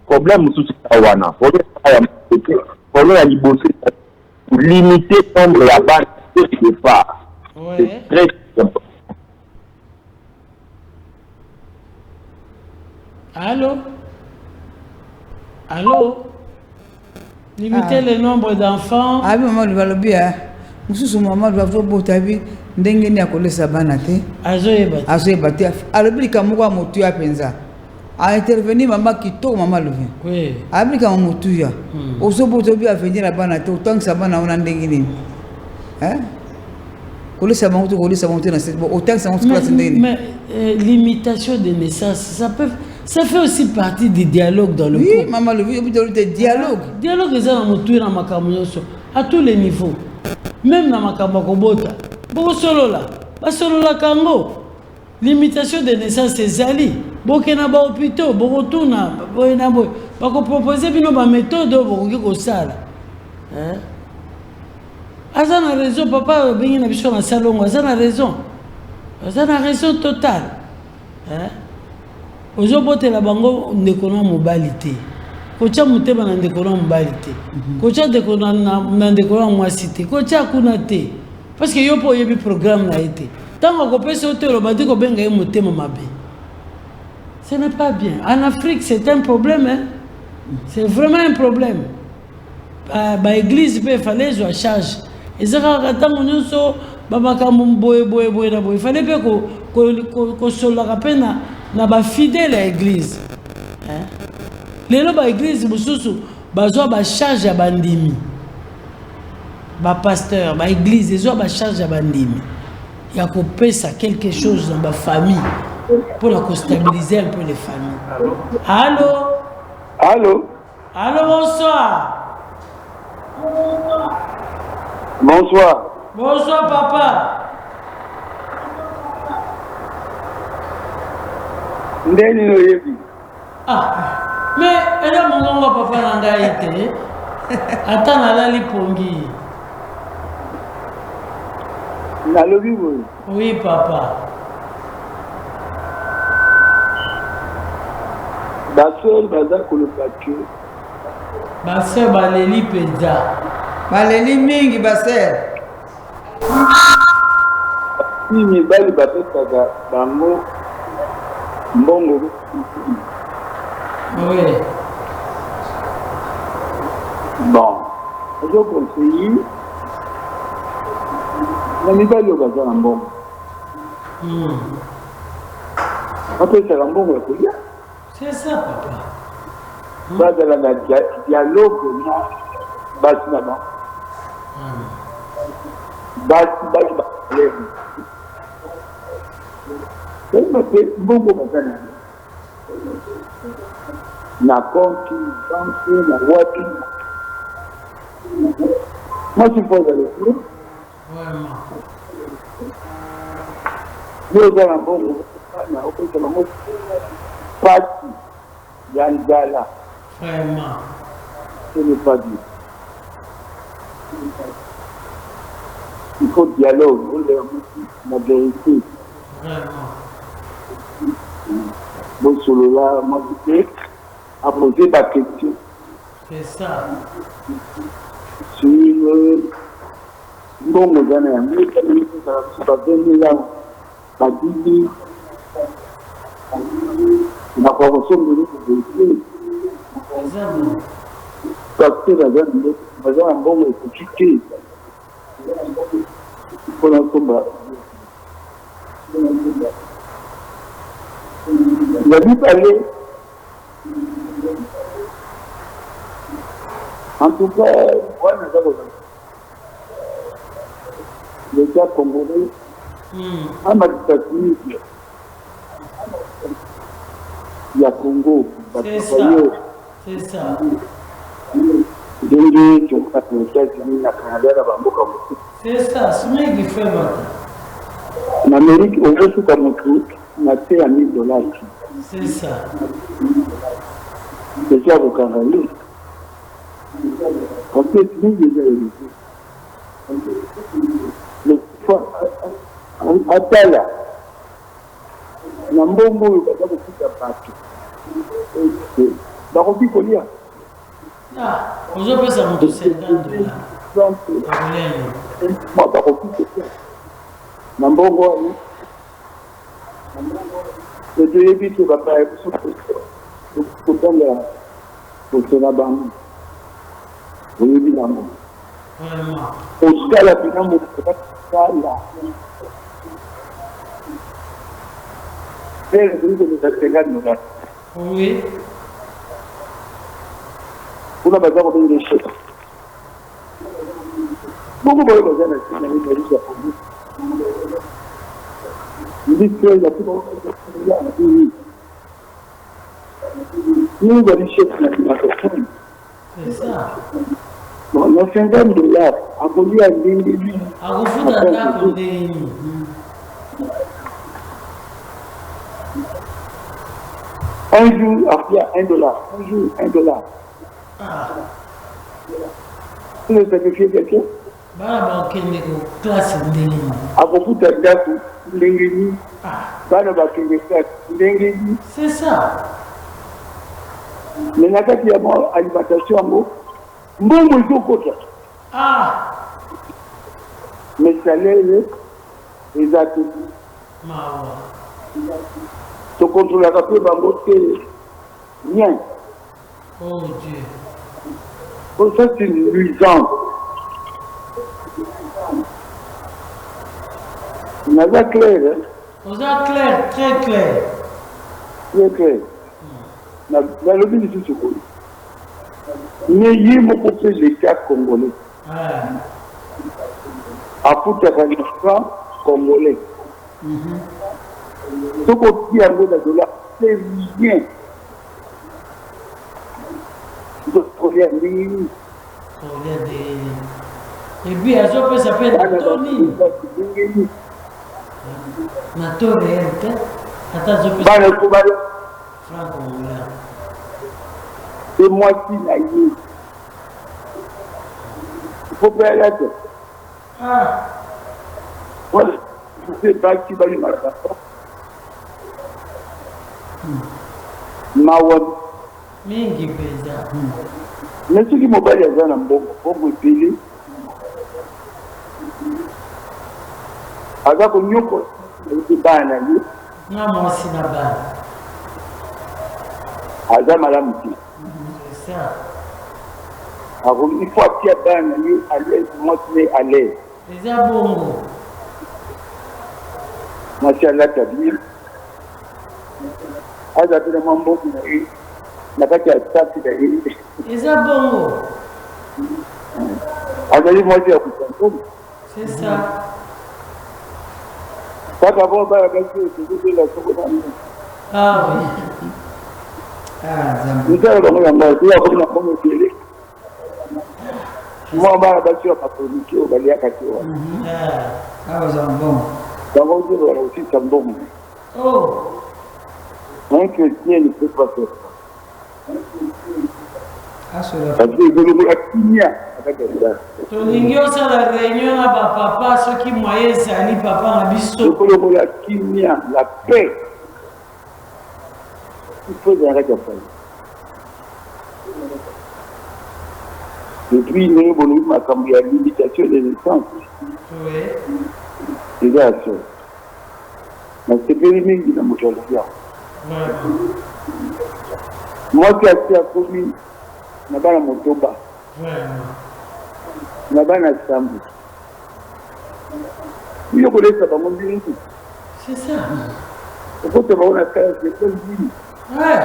problème, c'est que problème à libosser pour limiter le nombre de base de départ. C'est très important. Allô? Allô? Limiter le nombre d'enfants. Ah oui, maman, le bien. Mususu maman doit vous botabi ndenge ni akolesa bana te. Azoyeba te. Alobika moko motu ya penza. A intervenir maman kitoko maman levé. Oui. Abika motu ya. Ozoboto bi avenir la bana te autant que ça bana ona ndenge ni. Hein? Kolesa motu na cette autant que ça motu classe ndenge ni. Mais limitation de naissance, ça fait aussi partie du dialogue dans le couple. Oui, maman levé, il y a des dialogues. Dialogue est dans motu na makambo à tous les niveaux. Même dans makambo kobota. Boko solola kango. Limitation de naissance c'est zali. Bokena ba hôpital, boko tuna, boyena boy. Bako proposer bino ba méthode boko ki ko sala. Hein? Azana raison papa bengi na biso na salon, azana raison. Azana raison totale. Hein? Ozobotela bango ndekona mobalité. kocha mutema na ndeko na mbali te kocha ndeko na ndeko na mwasi te kocha kuna te parce que yo po yebi programme na été tant ko pesa hôtel obandi ko benga ye mutema mabe ce n'est pas bien en Afrique c'est un problème hein? C'est vraiment un problème ba église peut fallait jouer charge et ça quand on nyonso ba makambo boye na boye fallait pe ko sola pena na ba fidèle à l'église hein lelo ba église mususu bazwa ba charge ya bandimi ba pasteur ba église ezwa ba charge ya bandimi ya ko pesa quelque chose dans ba famille pour la stabiliser un peu les familles. Allô, bonsoir. Bonsoir papa. Ndeni no yebi. Mais elle a mon papa nanga été. Attends la lipongi. Nalobi boy. Oui papa. Basel baza kolopatio. Basel baleli peza. Baleli mingi basel. Si mibali bapesaka bango mbongo. Oui. Bon, je conseille na mibali oyo baza na mbongo. Bapesaka mbongo ya kolia. C'est ça, papa. Bazala na dialogue na basi na ba. Basi ba. C'est mbongo bazana. Na compte, banque, na wapi. Moi, je pose avec vous. Vraiment. Nous avons un bon parti. Yangala. Vraiment. Ce n'est pas dit. Il faut dialogue, la vérité. Vraiment. Bon, sur le là, moi, je à poser ma question. C'est ça. Sur bon, mes amis, ça va venir là, ça dit, la promotion de l'autre. Parce que la un bon écoutez. Il faut la combat. Il a dû parler. En tout cas, moi, l'État congolais, en États-Unis, il y a Congo, c'est ça. C'est ça. C'est ça, c'est ce qui fait maintenant. En Amérique, on veut tout à mon truc, on a fait à $1000. C'est ça. C'est ça, vous Canadiens. En fait, nous, les réalisés. Mais, à Tala, Nambombo, il va y avoir tout à partout. Dans le pays, ah, aujourd'hui, ça monte $50. Moi, par contre, Nambombo, c'est de l'éviter que papa est pour prendre pour se la bande. Oui, évidemment. Vraiment. Au cas la finalement, c'est pas ça là. C'est le truc de nous attirer nous là. Oui. Pour la base de les choses. Beaucoup de choses à la vie il dit que la plus grande nous allons chercher c'est ça. Bon, le $50 a conduit à l'individu. À vous foutre à la condamnée. Un jour, après $1. Un jour, $1. Ah. Vous ne sacrifiez quelqu'un? Bah, ok, mais classe ndeni. À vous foutre à date, l'ingénieur. C'est ça. Mais na kati ya alimentation yango mbongo ezokota. Ah. Mais salaire ezate. Mawa. To contrôler la peu bango te rien. Oh Dieu. Oh, ça c'est une nuisance. On a bien clair, hein? On a clair, très clair. Très clair. Dans le but de ce coup. Mais il y a beaucoup de l'État congolais. À foutre à congolais. Ce qu'on dit à nous de là, c'est rien. Et puis, à ce ça s'appelle Tony. Natore, attends, je peux Franco, c'est moi qui l'ai eu. Il faut faire la tête. Ah. Voilà, je ne sais pas qui va y marquer. Mawan. Mingi pesa. Mais ce qui m'a pas dit à un bon pays. Aga ko nyoko ndi bana ni na mwasi na bana aga malamu ti c'est ça ako il faut que bana ni aller montrer aller les abongo machallah tabir aga tena mambo na kati ya tatu da les abongo aga ni moja ya kutangu c'est ça. Ah oui. Ah, nous avons moi, je suis pas au Balia Katio. Ah, bon. Dans le jour, aussi, ça me donne. Oh. Un chrétien ne peut pas faire ça. Parce que je la Kinia avec ça. Tolingi osala réunion na papa soki moye ezali papa na biso. Je la Kinia, la paix. Il faut arrêter ça. Depuis nous avons ma campagne de limitation des naissances. Oui. C'est ça. Mais c'est périmé qui n'a pas de chance. Moi qui ai été à Koumi, je n'ai pas de motoba. Je n'ai pas de sambu. Il faut que ça va monter. C'est ça. Il faut que ça va monter. Ouais.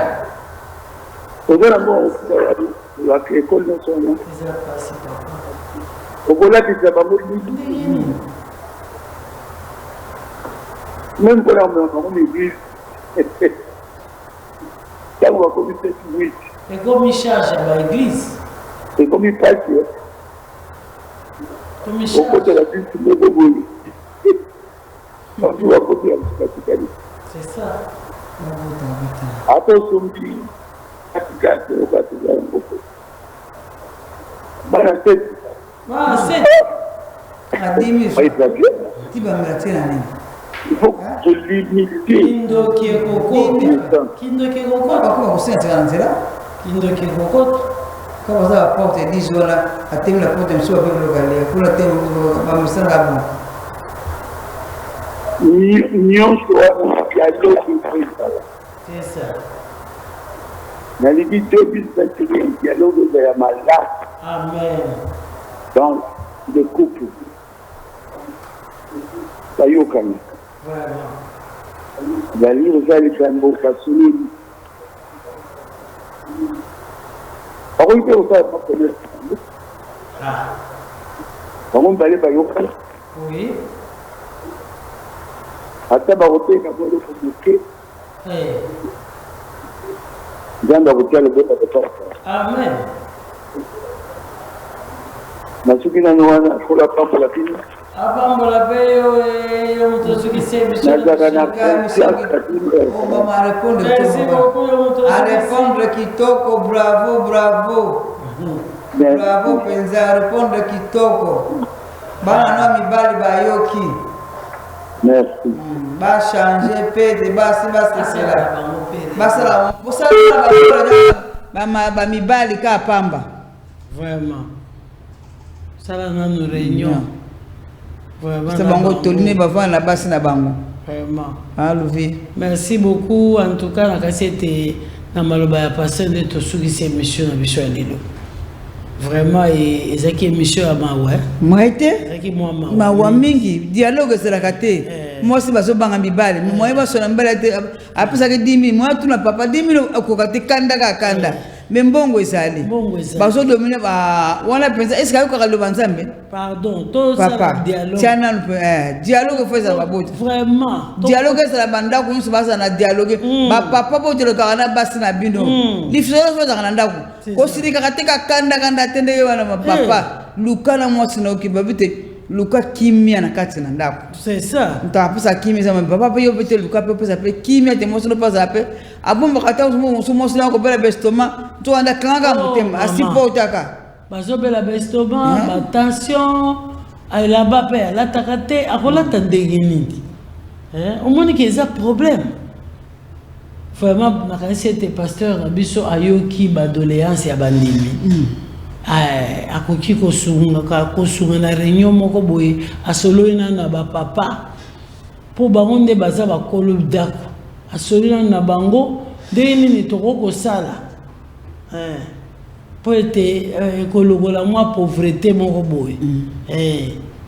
Aujourd'hui, l'école de son nom. Au bout de la même quand on est l'église, quand on va commettre cette nuit, et comme il charge à l'église, c'est comme il passe, comme il au charge, côté de la ville, c'est le beau. On doit côté de la citadine. c'est ça. Après son petit, on va te dire un peu. Voilà, c'est. Ah, c'est. À 10 000. Tu vas me rater l'année. Il faut que l'unité. Kindo Kiekoko. Kindo Kiekoko. Comment vous êtes là? Kindo Kiekoko. Comment ça apporte 10 jours là? À terme la porte de soi avec le galet. Pour la terme, on va me faire la boue. Union soit dialogue de c'est ça. Dans les 2021, dialogue de la malade. Amen. Dans le couple. Sayokani. Vraiment. La lire ça les tambours façonnés. Par contre, il faut pas connaître. Ah. Par contre, aller par Yokani. Oui. Ata barote na bolo kubuke. Eh. Jamba kutiala bota bota. Amen. Nasuki na nwana kola pampa la pini. Abambola peyo yo mtu soki sebi Na jaga na On va répondre. Merci beaucoup yo mtu. À répondre kitoko, bravo, bravo. Bravo penza, répondre kitoko. Bana na mibali bayoki. Merci. Ba changer pede, ba si ba c'est là. Basala. Vous savez ba mibali ka pamba. Vraiment. Ça là nous réunion. Vraiment. C'est bango toline ba va la base na bango. Vraiment. Alovi. Merci beaucoup en tout cas na kasete na maloba ya passer de to suki ces émission na biso ya lelo. Vraiment et ezaki émission ya mawa. Moite? Ezaki moi mawa. Mawa mingi dialogue c'est kate. Moi si baso banga mibali. Moi ba so na mbala te apesa ke 10 000 moi tu na papa 10 000 akokate kanda ka kanda. Mais mbongo ezali. Baso domine ba wana pensa est-ce que ko kaloba nzambe? Pardon, tout ça dialogue. Tiana dialogue faut ça babote. Vraiment. Dialogue c'est la banda ko nso basa na dialogue. Ba papa bo dialogue kana basi na bino. Lifsoro faut ça na ndako. Ko sirika kateka kanda tende wana papa. Lukana mwasi na okibabite. Luka kimia na kati na ndako. C'est ça. Ntapesa kimia sama papa pe yo pete luka pe pesa pe kimia te moso no pasa pe. Abomba kata so moso na ko bela bestoma. To anda kanga mutema asipo utaka. Bazo bela bestoma, ba tension, ay là-bas pe la takate akola tandegini. Au moins qu'il y a problème. Vraiment na c'était pasteur biso ayoki ba doléance ya bandimi. Akoki kosunga na réunion moko boye asolona na ba papa po bangonde baza ba kolo dako asolona na bango de nini toko sala po ete ekologola mwa pauvreté moko boye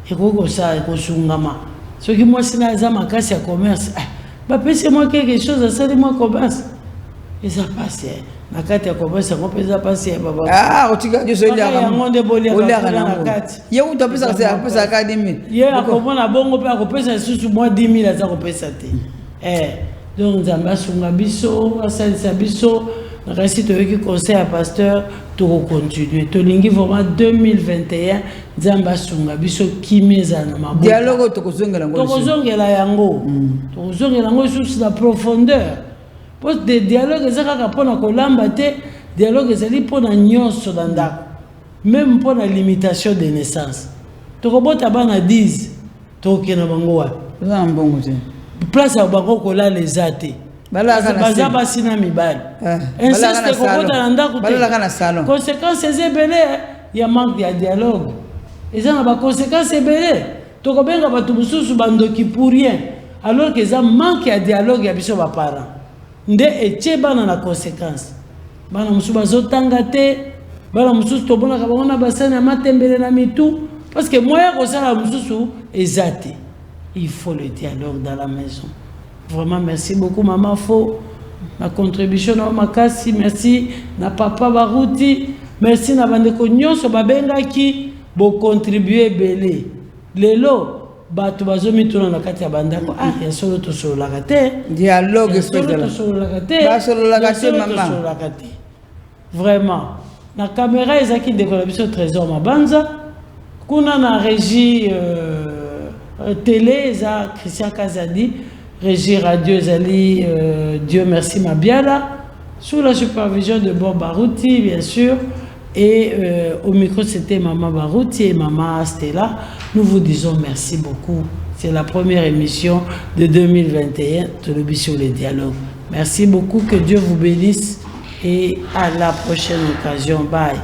ekoko sala ekosungama soki mwasi na aza makasi ya commerce bapesi mwa quelque chose asali mwa commerce eza pasi nakati ya commerce ngo pesa pasi ya baba otika jo so lia ngonde bolia na kati ye utapesa ka pesa ka 10 000 ye akomona bongo pe akopesa susu mwa 10 000 aza kopesa te donc nzambe asunga biso asalisa biso nakasi toyoki conseil ya pasteur tokocontinue tolingi vraiment 2021 nzambe asunga biso kimi ezala na maboko dialogue tokozongela yango tokozongela yango susu na profondeur. Parce que des dialogues, c'est pour la colambate, dialogue, c'est pour la nyonso dans ndako. Même pour la limitation des naissances. Tu comprends tabana 10, tu okena bangoa. Ça un bon côté. Place à bango kola les athées. Baza basina mibali. Insiste kokota na ndako te. Bala kana salon. Conséquences ebele, il y a manque de dialogue. Et ça na conséquences ebele. Tu kobenga batu mususu bandoki pour rien. Alors que ça manque de dialogue ya biso ba parents. Nde etie bana na conséquence bana musu bazotanga te bana musu to bona ka bana basana matembele na mitu parce que moya ko sala musu ezate il faut le dialogue dans la maison. Vraiment merci beaucoup maman Fo ma contribution na makasi merci na papa Baruti merci na bandeko nyonso babengaki bo contribuer belé lelo batu bazomituna na kati ya bandako ya solo to solo lakate dialogue spécial solo lakate maman vraiment na caméra ezaki décoller biso trésor mabanza kuna na régie télé za Christian Kazadi régie radio ezali Dieu merci Mabiala sous la supervision de Bob Baruti bien sûr. Et au micro, c'était Maman Baruti et Maman Stella. Nous vous disons merci beaucoup. C'est la première émission de 2021 de l'Obi sur les dialogues. Merci beaucoup, que Dieu vous bénisse et à la prochaine occasion. Bye.